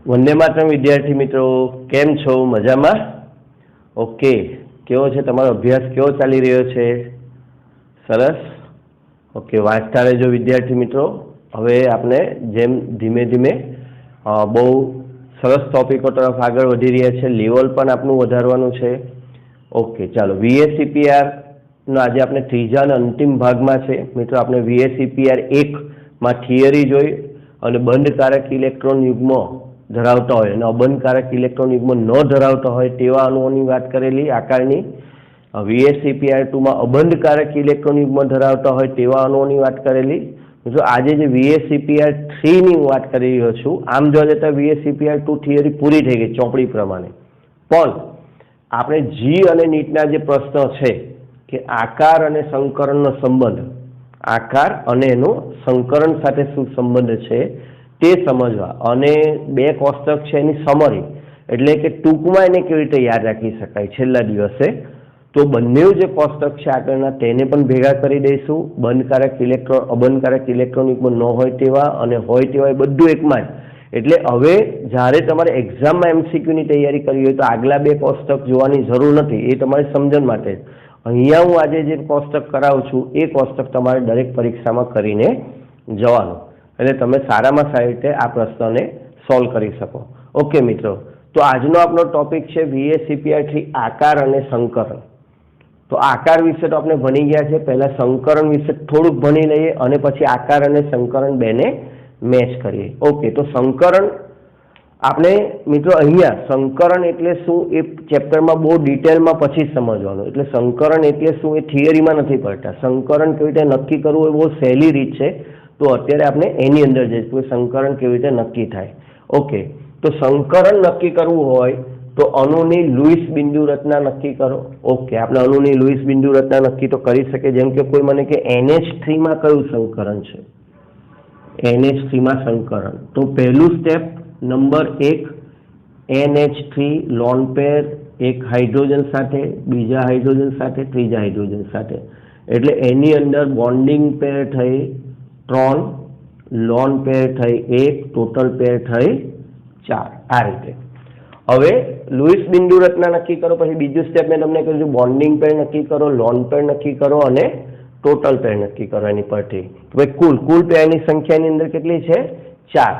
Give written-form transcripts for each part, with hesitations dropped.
वंदे मातरम विद्यार्थी मित्रों, केम छो? मजामां? ओके, केवो छे तमारो अभ्यास? केवो चाली रह्यो छे? सरस। ओके, वांचता रहेजो विद्यार्थी मित्रों। हवे आपणे जेम धीमे धीमे बहु सरस टॉपिको तरफ आगळ वधी रह्या छे, लेवल पण आपनुं वधारवानुं छे। ओके, चालो VSCPR नो आज आपणे त्रीजा अने अंतिम भागमां छे। मित्रों, आपणे VSCPR 1 मां थियरी जोई अने बंधकारक इलेक्ट्रॉन युग्मो धरावता होय अने अबंधकारक इलेक्ट्रॉन युग्मो न धरावता होय तेवा अणुओनी वात करेली आकारनी। VSCPR 2 मां अबंधकारक इलेक्ट्रॉन युग्मो धरावता होय तेवा अणुओनी वात करेली। जो आज जे VSCPR 3 नी वात करी रह्यो छुं, आम जोवा जता VSCPR 2 थियरी पूरी थई गई चोपड़ी प्रमाणे, पण आपणे जी अने नीटना जे प्रश्न छे के आकार अने संकरणनो संबंध, आकार अने एनो संकरण साथे शुं संबंध छे ते समजवा अने बे कोष्टक छे एनी समरी एटले के टूंकमां एने केवी रीते याद राखी शकाय छेल्ला दिवसे। तो बंने जे कोष्टक छे आगळना तेने पण भेगा करी दईशुं। बंधकारक इलेक्ट्रॉन अबंधकारक इलेक्ट्रॉन युग्म न होय तेवा अने होय तेवा बधुं एकमां ज। एटले हवे ज्यारे तमारे एक्जाममां MCQ नी तैयारी करवी होय तो आगला बे कोष्टक जोवानी जरूर नथी, ए तमारी समजण माटे। अहींया हुं आजे जे कोष्टक करावुं छुं ए कोष्टक तमारे दरेक परीक्षामां करीने जवानुं એટલે તમે સારામાં સારી રીતે આ પ્રશ્નને સોલ્વ કરી શકો। ઓકે મિત્રો, તો આજનો આપણો ટોપિક છે VSCPR 3 આકાર અને સંકરણ। તો આકાર વિશે તો આપણે ભણી ગયા છે, પહેલા સંકરણ વિશે થોડુંક ભણી લઈએ અને પછી આકાર અને સંકરણ બેને મેચ કરીએ। ઓકે, તો સંકરણ આપણે મિત્રો અહીંયા સંકરણ એટલે શું એ ચેપ્ટરમાં બહુ ડિટેલમાં પછી સમજવાનું। એટલે સંકરણ એટલે શું એ થિયરીમાં નથી પડતા। સંકરણ કેવી રીતે નક્કી કરવું એ બહુ સહેલી રીત છે। तो अत्यारे आपणे एनी अंदर जईशुं संकरण केवी रीते नक्की थाय। ओके, तो संकरण नक्की करवुं होय तो अणुनी लुईस बिंदु रचना नक्की करो। ओके, आपणे अणुनी लुईस बिंदु रचना नक्की तो करी शकीए। जेम के कोई मने के NH3 मां कयुं संकरण छे, NH3 मां संकरण, तो पहेलुं स्टेप नंबर 1 NH3 लोन पेर एक हाइड्रोजन साथे, बीजा हाइड्रोजन साथे, त्रीजा हाइड्रोजन साथे, एटले एनी अंदर बॉन्डिंग पेर थई 3, लोन पेर थई 1, टोटल पेर थई 4। आ रीते हवे लुईस बिंदु रचना नक्की करो। पछी बीजું स्टेप मैं तमने कहीશું बॉन्डिंग पेर नक्की करो, लोन पेर नक्की करो अने टोटल पेर नक्की करो। एनी परथी तो भाई कुल पेરની संख्याની અંદર કેટલી છે? 4।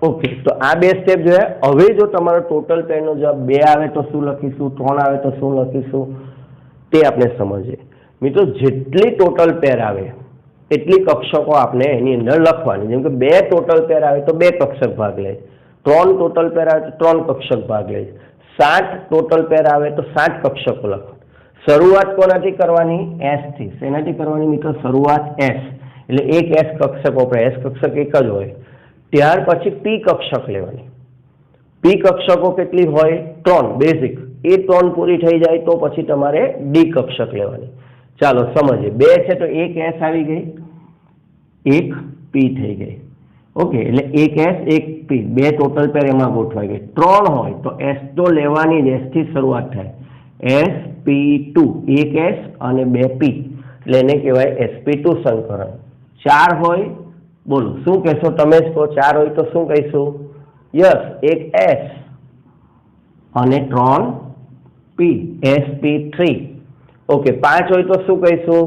ओके, तो आ बे स्टेप जो है। हवे जो तमारो टोटल पेरનો जवाब 2 आवे तो शुं लखीशुं, 3 आवे तो शुं लखीशुं ते आपणे समजीए। मित्रों, जेटली टोटल पेर आवे एटली कक्षको आपने एनी अंदर लखवानी। जेम के 2 टोटल पेर आवे तो 2 कक्षक भाग ले, 3 टोटल पेर आवे तो 3 कक्षक भाग ले, 7 टोटल पेर आवे तो 7 कक्षको लखवा। शरूआत कोनाथी करवानी? S थी। सेनाथी करवानी मित्रों? शरूआत S, એટલે એક S કક્ષક વપરાય। S કક્ષક એક જ હોય। ત્યાર પછી P કક્ષક લેવાની। P કક્ષકો કેટલી હોય? 3 બેઝિક। એ 3 પૂરી થઈ જાય તો પછી તમારે D કક્ષક લેવાની। ચાલો સમજીએ। 2 છે તો એક S આવી ગઈ, એક P થઈ ગઈ। ઓકે, એટલે એક S એક P, 2 ટોટલ પેર એમાં ગોઠવાઈ ગઈ। 3 હોય તો S તો લેવાની જ, S થી શરૂઆત થાય, sp2, એક S અને 2 P, એટલે એને કહેવાય sp2 સંકરણ। 4 હોય, બોલો શું કહેશો? તમે જ કહો। 4 હોય તો શું કહીશું? યસ, એક S અને 3 P, sp3। ओके, 5 હોય તો શું કહીશું?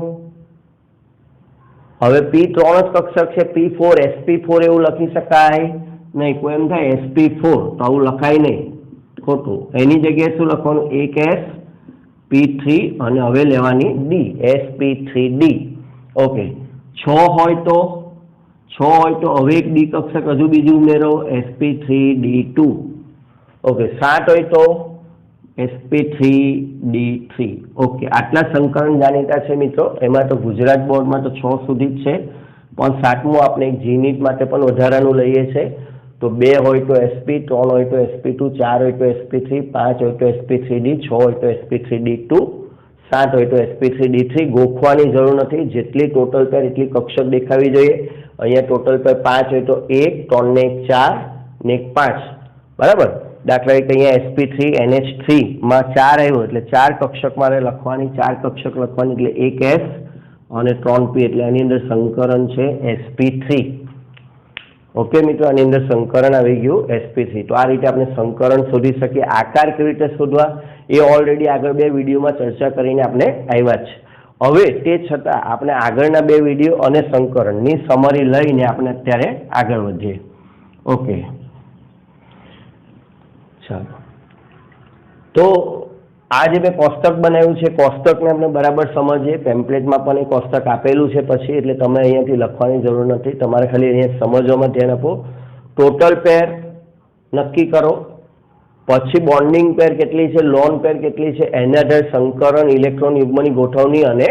હવે P3 જ કક્ષક છે, P4 sp4 એવું લખી શકાય નહીં। કોઈ એમ થાય sp4 તો આવું લખાય નહીં, ખોટું। એની જગ્યાએ શું લખવાનું? એક S P3 અને હવે લેવાની D, sp3D। ઓકે, 6 હોય તો હવે એક D કક્ષક હજુ બીજું ઉમેરો, sp3D2। ઓકે, 7 હોય તો sp3D3। ओके, आटला संकरण जाणीता छे मित्रों। एमां तो गुजरात बोर्ड में तो 6 सुधी ज छे, पण 7मुं आपणे एक जीनीट माटे पण वधारानुं लईए छे। तो 2 होय तो sp, 3 होय तो sp2, 4 होय तो sp3, 5 होय तो sp3D, 6 होय तो sp3D2, 7 होय तो sp3D3। गोखवानी जरूर नथी, जेटली टोटल पेर एटली कक्षक देखावी जोईए। अहींया टोटल पेर 5 होय तो 1, 3 ने 1 4 ने 1 5, बराबर। दाखला तरीके अहींया sp3 NH3 में 4 आव्यो એટલે 4 कक्षक मारे लखवानी, 4 कक्षक लखवानी એટલે एक S અને 3 P, એટલે આની અંદર સંકરણ છે sp3। ઓકે મિત્રો, આની અંદર સંકરણ આવી ગયું sp3। તો આ રીતે આપણે સંકરણ શોધી શકીએ। આકાર કેવી રીતે શોધવા એ ઓલરેડી આગળ 2 વિડીયોમાં ચર્ચા કરીને આપણે આવ્યા છે। હવે તે છતાં આપણે આગળના 2 વિડીયો અને સંકરણની સમરી લઈને આપણે અત્યારે આગળ વધીએ। ઓકે, ચાલો। તો આ જે મેં કોષ્ટક બનાવ્યું છે, કોષ્ટકને આપણે બરાબર સમજીએ। ટેમ્પલેટમાં પણ એ કોષ્ટક આપેલું છે પછી, એટલે તમે અહીંયાથી લખવાની જરૂર નથી, તમારે ખાલી અહીંયા સમજવામાં ધ્યાન આપો। ટોટલ પેર નક્કી કરો, પછી બોન્ડિંગ પેર કેટલી છે, લોન પેર કેટલી છે, એના આધારે સંકરણ, ઇલેક્ટ્રોન યુગ્મની ગોઠવણી અને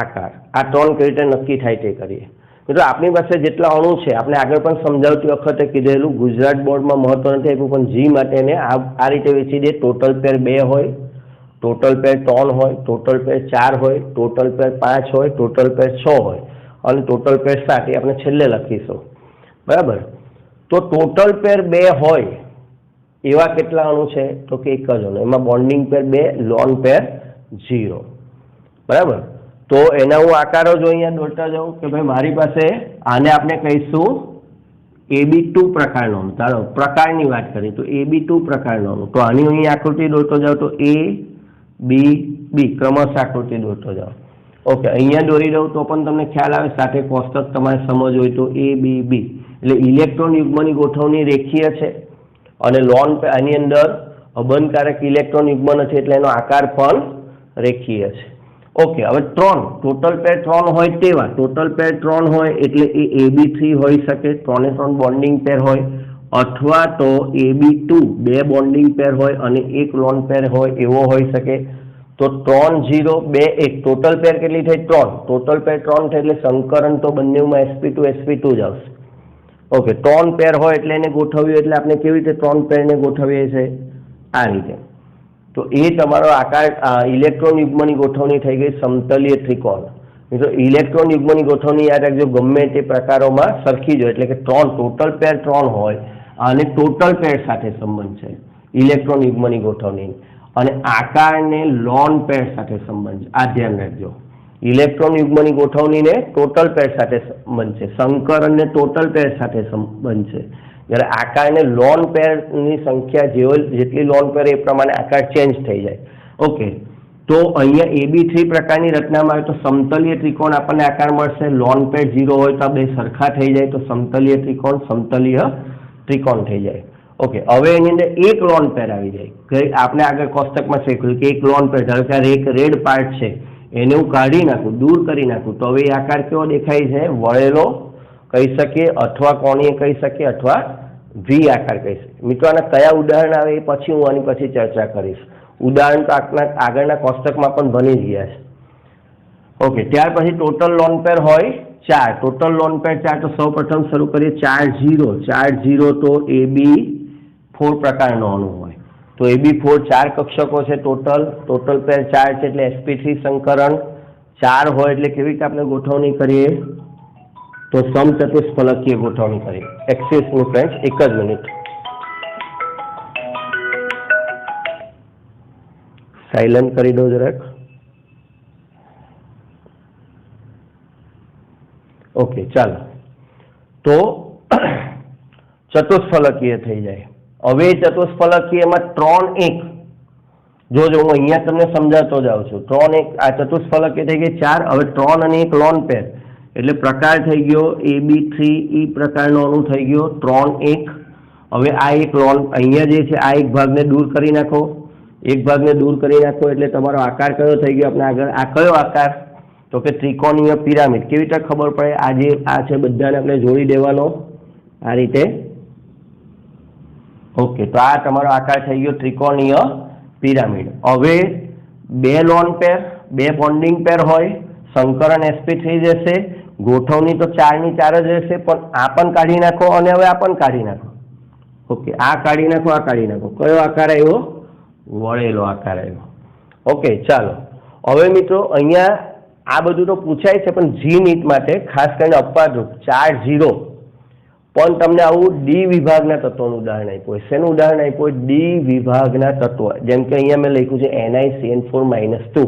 આકાર, આ 3 કેવી રીતે નક્કી થાય તે કરીએ। મિત્રો આપણી પાસે જેટલા અણુ છે, આપણે આગળ પણ સમજાવતી વખતે કીધેલું, ગુજરાત બોર્ડમાં મહત્વ નથી આપ્યું, પણ જી માટેને આ રીતે વેચી દે। ટોટલ પેર 2 હોય, ટોટલ પેર 3 હોય, ટોટલ પેર 4 હોય, ટોટલ પેર 5 હોય, ટોટલ પેર 6 હોય અને ટોટલ પેર 7 એ આપણે છેલ્લે લખીશું, બરાબર। તો ટોટલ પેર 2 હોય એવા કેટલા અણુ છે? તો કે એક જ અણુ, એમાં બોન્ડિંગ પેર 2, લોન પેર 0, બરાબર। તો એના હું આકારો જો અહીંયા દોરતા જાઉં કે ભાઈ મારી પાસે આને આપણે કહીશું AB2 પ્રકારનો અણુ। ચાલો પ્રકારની વાત કરીએ તો AB2 પ્રકારનો અણુ, તો આની અહીં આકૃતિ દોરતો જાવ તો A B B ક્રમશઃ આકૃતિ દોરતો જાઓ। ઓકે, અહીંયા દોરી દઉં તો પણ તમને ખ્યાલ આવે, સાથે કોષ્ટક તમારે સમજ હોય તો A B B એટલે ઇલેક્ટ્રોન યુગ્મની ગોઠવણી રેખીય છે અને લોન આની અંદર અબંધકારક ઇલેક્ટ્રોન યુગ્મ છે એટલે એનો આકાર પણ રેખીય છે। ઓકે, હવે 3 ટોટલ પેર 3 હોય તેવા, ટોટલ પેર 3 હોય એટલે એ AB3 હોઈ શકે, 3 એ 3 બોન્ડિંગ પેર હોય, અથવા તો AB2 2 બોન્ડિંગ પેર હોય અને 1 લોન પેર હોય એવો હોઈ શકે। તો 3 0 2 1 ટોટલ પેર કેટલી થઈ? 3, ટોટલ પેર 3 થાય એટલે સંકરણ તો બંનેમાં sp2 જ આવશે। ઓકે, 3 પેર હોય એટલે એને ગોઠવ્યું, એટલે આપણે કેવી રીતે 3 પેરને ગોઠવીએ છીએ? આ રીતે। તો એ તમારો આકાર ઇલેક્ટ્રોન યુગ્મની ગોઠવણી થઈ ગઈ સમતલીય ત્રિકોણ। મિત્રો ઇલેક્ટ્રોન યુગ્મની ગોઠવણી યાદ રાખજો, ગમે તે પ્રકારોમાં સરખી જ હોય, એટલે કે 3 ટોટલ પેર 3 હોય અને ટોટલ પેર સાથે સંબંધ છે ઇલેક્ટ્રોન યુગ્મની ગોઠવણી, અને આકારને લોન પેર સાથે સંબંધ છે, આ ધ્યાન રાખજો। ઇલેક્ટ્રોન યુગ્મની ગોઠવણીને ટોટલ પેર સાથે સંબંધ છે, સંકરણને ટોટલ પેર સાથે સંબંધ છે, જ્યારે આકારને લોન પેરની સંખ્યા જેટલી લોન પેર એ પ્રમાણે આકાર ચેન્જ થઈ જાય। ઓકે, તો અહીંયા AB3 પ્રકારની રચનામાં આવે તો સમતલીય ત્રિકોણ આપણને આકાર મળશે। લોન પેર 0 હોય તો આ બે સરખા થઈ જાય તો સમતલીય ત્રિકોણ સમતલીય ત્રિકોણ થઈ જાય। ઓકે, હવે એની અંદર એક લોન પેર આવી જાય। આપણે આગળ કોષ્ટકમાં શીખ્યું કે એક લોન પેર, ધારો કે એક રેડ પાર્ટ છે એને હું કાઢી નાખું, દૂર કરી નાખું, તો હવે એ આકાર કેવો દેખાય છે? વળેલો કહી શકીએ, અથવા કોણીય કહી શકીએ, અથવા વી આકાર કહી શકીએ। મિત્રો આના કયા ઉદાહરણ આવે એ પછી હું આની પછી ચર્ચા કરીશ। ઉદાહરણ તો આગળના કોષ્ટકમાં પણ બની જ ગયા છે। ઓકે, ત્યાર પછી ટોટલ લોન પેર હોય 4, ટોટલ લોન પેર 4, તો સૌ પ્રથમ શરૂ કરીએ 4 0 તો AB4 પ્રકારનો અણુ હોય, તો AB4 4 કક્ષકો છે ટોટલ પેર 4 છે એટલે sp3 સંકરણ 4 હોય એટલે કેવી રીતે આપણે ગોઠવણી કરીએ? તો સમચતુષ્ફલકીય ગોઠવણી કરીએ। એક્સિસનું ફ્રેન્ડ્સ, એક જ મિનિટ સાયલન્ટ કરી દો જરાક। ઓકે, ચાલો, તો ચતુષ્ફલકીય થઈ જાય। હવે ચતુષ્ફલકીયમાં 3 1 જો હું અહીંયા તમને સમજાવતો જાઉં છું, 3 1 આ ચતુષ્ફલકીય થઈ ગઈ 4, હવે 3 અને 1 લોન પેર એટલે પ્રકાર થઈ ગયો AB3E પ્રકારનો અણુ થઈ ગયો 3 1। હવે આ એક લોન અહીંયા જે છે આ એક ભાગને દૂર કરી નાખો, એક ભાગને દૂર કરી નાખો એટલે તમારો આકાર કયો થઈ ગયો? આપણે આગળ આ કયો આકાર? તો કે ત્રિકોણીય પિરામિડ। કેવી રીતે ખબર પડે? આ છે બધાને આપણે જોડી દેવાનો આ રીતે। ઓકે, તો આ તમારો આકાર થઈ ગયો ત્રિકોણીય પિરામિડ। હવે 2 લોન પેર 2 બોન્ડિંગ પેર હોય, સંકરણ sp3 જશે, ગોઠવણી તો 4 ની 4 જ રહેશે, પણ આ પણ કાઢી નાખો અને હવે આ પણ કાઢી નાખો। ઓકે, આ કાઢી નાખો, આ કાઢી નાખો, કયો આકાર આવ્યો? વળેલો આકાર આવ્યો। ઓકે, ચાલો, હવે મિત્રો અહીંયા આ બધું તો પૂછાય છે, પણ જી નીટ માટે ખાસ કરીને અપવાદરૂપ 4 0 પણ તમને આવું ડી વિભાગના તત્વોનું ઉદાહરણ આપ્યું હોય। શેનું ઉદાહરણ આપ્યું હોય? ડી વિભાગના તત્વો, જેમ કે અહીંયા મેં લખ્યું છે NiCN4-2,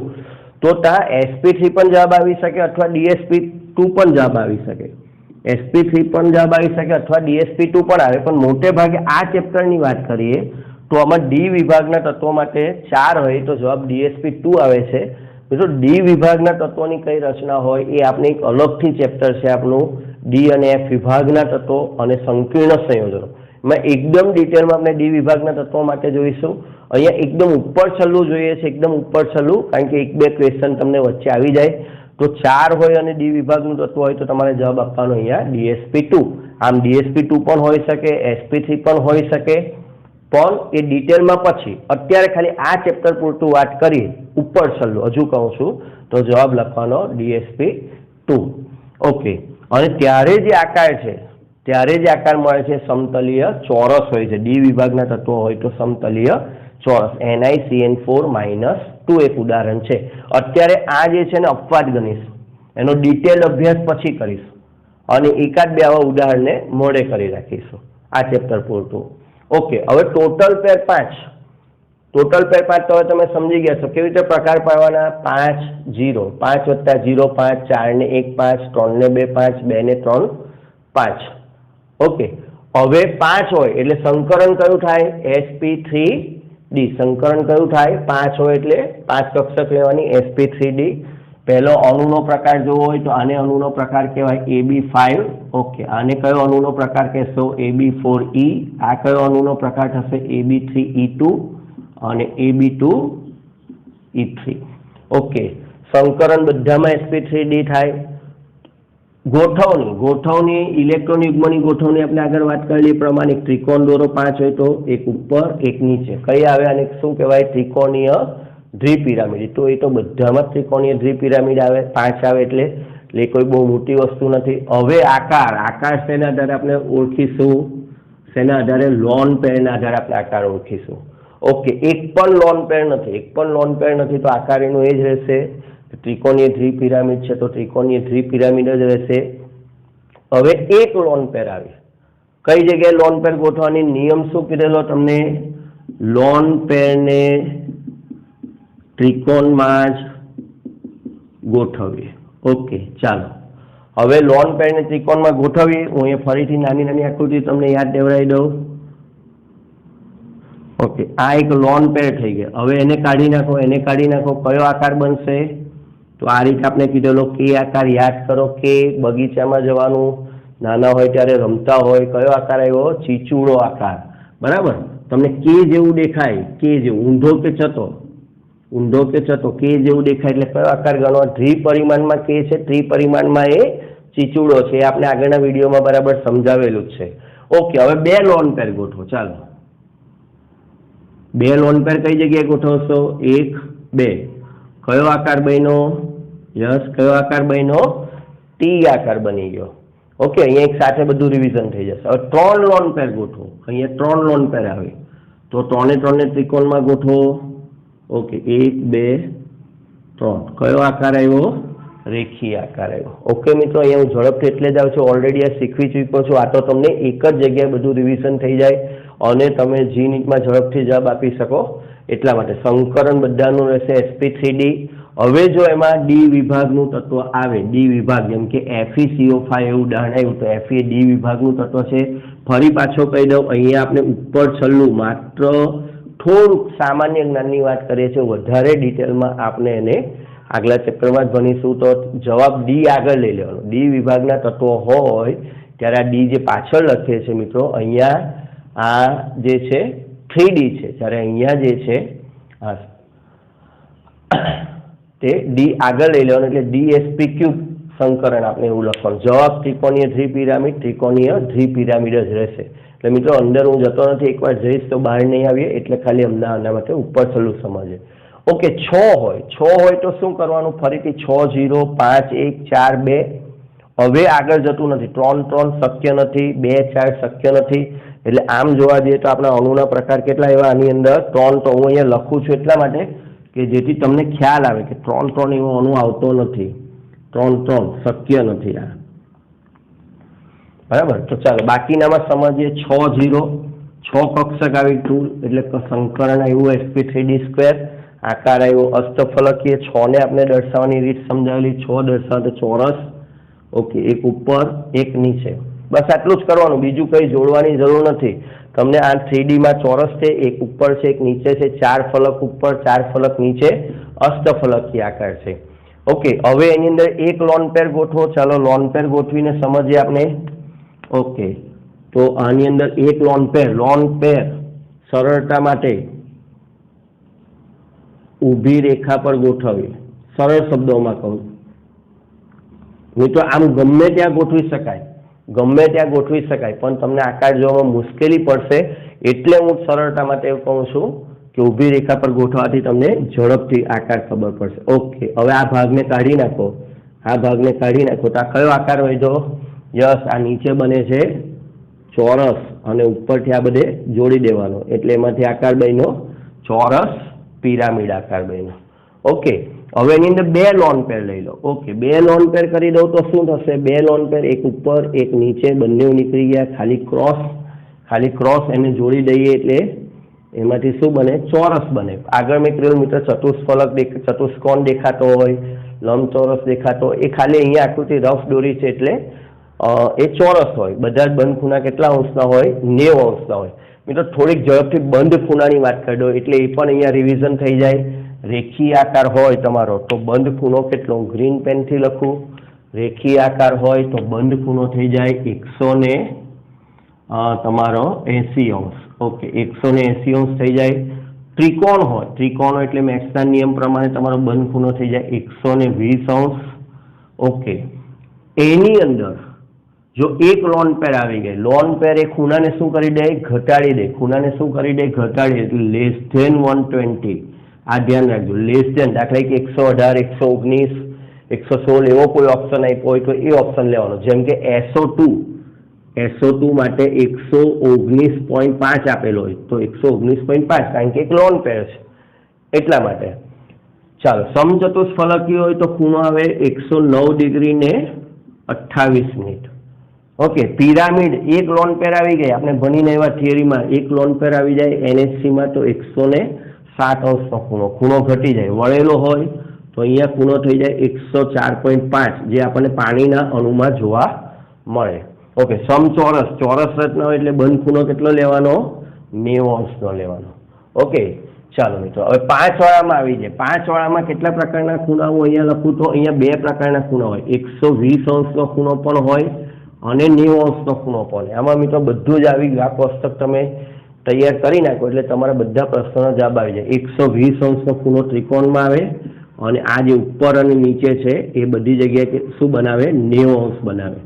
તો ત્યાં sp3 પણ જવાબ આવી શકે અથવા dsp2 પણ જવાબ આવી શકે। sp3 પણ જવાબ આવી શકે અથવા dsp2 પણ આવે, પણ મોટે ભાગે આ ચેપ્ટરની વાત કરીએ તો આમાં ડી વિભાગના તત્વો માટે 4 હોય તો જવાબ dsp2 આવે છે. મિત્રો ડી વિભાગના તત્વોની કઈ રચના હોય એ આપણે એક અલગથી ચેપ્ટર છે આપણું ડી અને એફ વિભાગના તત્વો અને સંકીર્ણ સંયોજનો. એમાં એકદમ ડિટેલમાં આપણે ડી વિભાગના તત્વો માટે જોઈશું. અહીંયા એકદમ ઉપર છેલ્લું જોઈએ છે, એકદમ ઉપર છેલ્લું, કારણ કે 1-2 ક્વેશ્ચન તમને વચ્ચે આવી જાય. તો 4 હોય અને ડી વિભાગનું તત્વ હોય તો તમારે જવાબ આપવાનો અહીંયા dsp2. આમ dsp2 પણ હોઈ શકે, sp3 પણ હોઈ શકે, પણ એ ડિટેલમાં પછી. અત્યારે ખાલી આ ચેપ્ટર પૂરતું વાત કરીએ ઉપર છેલ્લું હજુ કહું છું તો જવાબ લખવાનો dsp2. ઓકે, અને ત્યારે જે આકાર છે ત્યારે જે આકાર મળે છે સમતલીય ચોરસ હોય છે. ડી વિભાગના તત્વો હોય તો સમતલીય ચોરસ. NiCN4-2 એક ઉદાહરણ છે. અત્યારે આ જે છે ને અપવાદ ગણીશ, એનો ડિટેલ અભ્યાસ પછી કરીશું અને એકાદ બે આવા ઉદાહરણને મોડે કરી રાખીશું આ ચેપ્ટર પૂરતું. ઓકે, હવે ટોટલ પેર 5. ટોટલ પેર 5 તો હવે તમે સમજી ગયા છો કેવી રીતે પ્રકાર પાડવાના. 5 0, 5 + 0 5, 4 ને 1 5, 3 ને 2 5, 2 ને 3 5. ઓકે, હવે 5 હોય એટલે સંકરણ કયું થાય? sp3d. સંકરણ કયું થાય? 5 હોય એટલે 5 કક્ષક લેવાની sp3d. પહેલો અણુનો પ્રકાર જોવો હોય તો આને અણુનો પ્રકાર કહેવાય ab5. ઓકે, આને કયો અણુનો પ્રકાર કહેશો? ab4e. આ કયો અણુનો પ્રકાર થશે? ab3e2 અને ab2e3. ઓકે, સંકરણ બધામાં sp3d થાય. ગોઠવણી ઇલેક્ટ્રોન યુગ્મની ગોઠવણી આપણે આગળ વાત કરેલી પ્રમાણે એક ત્રિકોણ દોરો 5 હોય તો એક ઉપર એક નીચે. કઈ આવે? અને શું કહેવાય? ત્રિકોણીય દ્વિપિરામિડ. તો એ તો બધામાં ત્રિકોણીય દ્વિપિરામિડ આવે. 5 આવે એટલે કોઈ બહુ મોટી વસ્તુ નથી. હવે આકાર શેના આધારે આપણે ઓળખીશું? શેના આધારે? લોન પેરના આધારે આપણે આકાર ઓળખીશું. ઓકે, એક પણ લોન પેર નથી તો આકાર એનો એ જ રહેશે. ત્રિકોણીય દ્વિપિરામિડ છે તો ત્રિકોણીય દ્વિપિરામિડ જ રહેશે. હવે એક લોન પેર આવે. કઈ જગ્યાએ લોન પેર ગોઠવવાની? નિયમ શું કીધેલો તમને? લોન પેરને ત્રિકોણમાં જ ગોઠવીએ. ઓકે, ચાલો હવે લોન પેરને ત્રિકોણમાં ગોઠવીએ. હું અહીંયા ફરીથી નાની આકૃતિ તમને યાદ દેવડાવી દઉં. ઓકે, આ એક લોન પેર થઈ ગયા. હવે એને કાઢી નાખો. કયો આકાર બનશે? તો આ રીતે આપણે કીધેલો કે આકાર યાદ કરો. કે બગીચામાં જવાનું, નાના હોય ત્યારે રમતા હોય. કયો આકાર આવ્યો? ચીચુડો આકાર. બરાબર, તમને કે જેવું દેખાય, કે જેવું, ઊંધો કે ચતો, કે જેવું દેખાય એટલે કયો આકાર ગણવા? દ્વિપરિમાણમાં કે છે, ત્રિપરિમાણમાં એ ચીચુડો છે. એ આપણે આગળના વિડીયોમાં બરાબર સમજાવેલું જ છે. ઓકે, હવે 2 લોન પેર ગોઠવો. ચાલો 2 લોન પેર કઈ જગ્યાએ ગોઠવશો? 1 2. કયો આકાર બન્યો? યસ, કયો આકાર બન્યો? ટી આકાર બની ગયો. ઓકે, અહીંયા એક સાથે બધું રિવિઝન થઈ જશે. હવે 3 લોન પેર ગોઠવો. અહીંયા 3 લોન પેર આવે તો 3 ને ત્રિકોણમાં ગોઠવો. ઓકે, 1 2 3. કયો આકાર આવ્યો? રેખીય આકાર આવ્યો. ઓકે મિત્રો, અહીંયા હું ઝડપથી એટલે જ આવું છું, ઓલરેડી આ શીખવી ચૂક્યો છું. આ તો તમને એક જ જગ્યાએ બધું રિવિઝન થઈ જાય અને તમે જી નીટમાં ઝડપથી જવાબ આપી શકો એટલા માટે. સંકરણ બધાનું રહેશે sp3d. હવે જો એમાં ડી વિભાગનું તત્વ આવે, ડી વિભાગ જેમ કે FeCO5 એવું ઉદાહરણ આવ્યું તો Fe ડી વિભાગનું તત્વ છે. ફરી પાછો કહી દઉં, અહીંયા આપણે ઉપર છેલ્લું માત્ર થોડુંક સામાન્ય જ્ઞાનની વાત કરીએ છીએ. વધારે ડિટેલમાં આપણે એને આગલા ચેપ્ટરમાં જ ભણીશું. તો જવાબ ડી આગળ લઈ લેવાનો. ડી વિભાગના તત્વો હોય ત્યારે આ ડી જે પાછળ લખીએ છીએ મિત્રો, અહીંયા આ જે છે 3d છે, જ્યારે અહીંયા જે છે તે ડી આગળ લઈ લેવાનું એટલે dsp3 સંકરણ આપણે એવું લખવાનું. જવાબ ત્રિકોણીય દ્વિપિરામિડ જ રહેશે. એટલે મિત્રો અંદર હું જતો નથી, એકવાર જઈશ તો બહાર નહીં આવીએ, એટલે ખાલી આના માટે ઉપર છેલ્લું સમજે. ઓકે, 6 હોય તો શું કરવાનું? ફરીથી 6 0 5 1 4 2. હવે આગળ જતું નથી. 3 3 શક્ય નથી, 2 4 શક્ય નથી. એટલે આમ જોવા જઈએ તો આપણા અણુના પ્રકાર કેટલા એવા આની અંદર? 3. તો હું અહીંયા લખું છું એટલા માટે કે જેથી તમને ખ્યાલ આવે કે 3 3 એવો અણુ આવતો નથી. 3 3 શક્ય નથી આ. બરાબર, તો ચાલો બાકીનામાં સમજીએ. 6 0 6 કક્ષક આવી ટૂલ એટલે સંકરણ આવ્યું sp3d². આકાર આવ્યો અષ્ટફલકીય. 6 ને આપણે દર્શાવવાની રીત સમજાવેલી. 6 દર્શાવે ચોરસ. ઓકે, એક ઉપર એક નીચે, બસ આટલું જ કરવાનું, બીજું કંઈ જોડવાની જરૂર નથી. તમને આ 3D માં ચોરસ છે, એક ઉપર છે એક નીચે છે, 4 ફલક ઉપર 4 ફલક નીચે, અષ્ટફલકી આકાર છે. ઓકે, હવે એની અંદર એક લોન પેર ગોઠવો. ચાલો લોન પેર ગોઠવીને સમજીએ આપણે. ઓકે, તો આની અંદર એક લોન પેર સરળતા માટે ઊભી રેખા પર ગોઠવવી. સરળ શબ્દોમાં કહું મિત્રો, આમ ગમે ત્યાં ગોઠવી શકાય, પણ તમને આકાર જોવામાં મુશ્કેલી પડશે, એટલે હું સરળતા માટે એવું કહું છું કે ઊભી રેખા પર ગોઠવવાથી તમને ઝડપથી આકાર ખબર પડશે. ઓકે, હવે આ ભાગને કાઢી નાખો, તો આ કયો આકાર વધ્યો? યસ, આ નીચે બને છે ચોરસ, અને ઉપરથી આ બધે જોડી દેવાનો, એટલે એમાંથી આકાર બન્યો ચોરસ પિરામિડ આકાર બન્યો. ઓકે, હવે એની અંદર 2 લોન પેર લઈ લો. ઓકે, 2 લોન પેર કરી દઉં તો શું થશે? 2 લોન પેર, એક ઉપર એક નીચે, બંને નીકળી ગયા. ખાલી ક્રોસ એને જોડી દઈએ એટલે એમાંથી શું બને? ચોરસ બને. આગળ મેં કહ્યું મિત્ર, ચતુષ્કોણ દેખાતો હોય, લંબચોરસ દેખાતો હોય, એ ખાલી અહીંયા આકૃતિ રફ દોરી છે એટલે એ ચોરસ હોય. બધા જ બંધ ખૂણા કેટલા અંશના હોય? 90 અંશના હોય. મિત્રો થોડીક ઝડપથી બંધ ખૂણાની વાત કરી દો, એટલે એ પણ અહીંયા રિવિઝન થઈ જાય. રેખીય આકાર હોય તમારો તો બંધ ખૂણો કેટલો? ગ્રીન પેનથી લખું. રેખીય આકાર હોય તો બંધ ખૂણો થઈ જાય 100 ને તમારો 80 અંશ. ઓકે, 180 અંશ થઈ જાય. ત્રિકોણ હોય એટલે મેક્સના નિયમ પ્રમાણે તમારો બંધ ખૂણો થઈ જાય 120 અંશ. ઓકે, એની અંદર જો એક લોન પેર આવી ગઈ, લોન પેર એ ખૂણાને શું કરી દે? ઘટાડી દે. એટલે લેસ ધેન 120. આ ધ્યાન રાખજો, લેસ ધેન. દાખલા કે 118, 119, 116 એવો કોઈ ઓપ્શન આપ્યો હોય તો એ ઓપ્શન લેવાનો. જેમ કે SO2 માટે 119.5 આપેલો હોય તો 119.5, કારણ કે એક લોન પેર છે એટલા માટે. ચાલો, સમચતુષ્ફલકી હોય તો ખૂણો આવે 109 ડિગ્રી ને 28 મિનિટ. ઓકે, પિરામિડ એક લોન પેર આવી ગઈ, આપણે ભણીને એવા થિયરીમાં એક લોન પેર આવી જાય NHCમાં તો 107 અંશનો ખૂણો ઘટી જાય. વળેલો હોય તો અહીંયા ખૂણો થઈ જાય 104.5, જે આપણને પાણીના અણુમાં જોવા મળે. ઓકે, ચોરસ રચના હોય એટલે બંધ ખૂણો કેટલો લેવાનો? 90 અંશનો લેવાનો. ઓકે, ચાલો મિત્રો, હવે 5 વાળામાં આવી જાય. 5 વાળામાં કેટલા પ્રકારના ખૂણા હું અહીંયા લખું તો અહીંયા 2 પ્રકારના ખૂણા હોય. 120 અંશનો ખૂણો પણ હોય અને 90 અંશનો ખૂણો પણ. આમાં મિત્રો બધું જ આવી ગયું. આ કોષ્ટક તમે તૈયાર કરી નાખો એટલે તમારા બધા પ્રશ્નોનો જવાબ આવી જાય. 120 અંશનો ખૂણો ત્રિકોણમાં આવે, અને આ જે ઉપર અને નીચે છે એ બધી જગ્યાએ શું બનાવે? 90 અંશ બનાવે.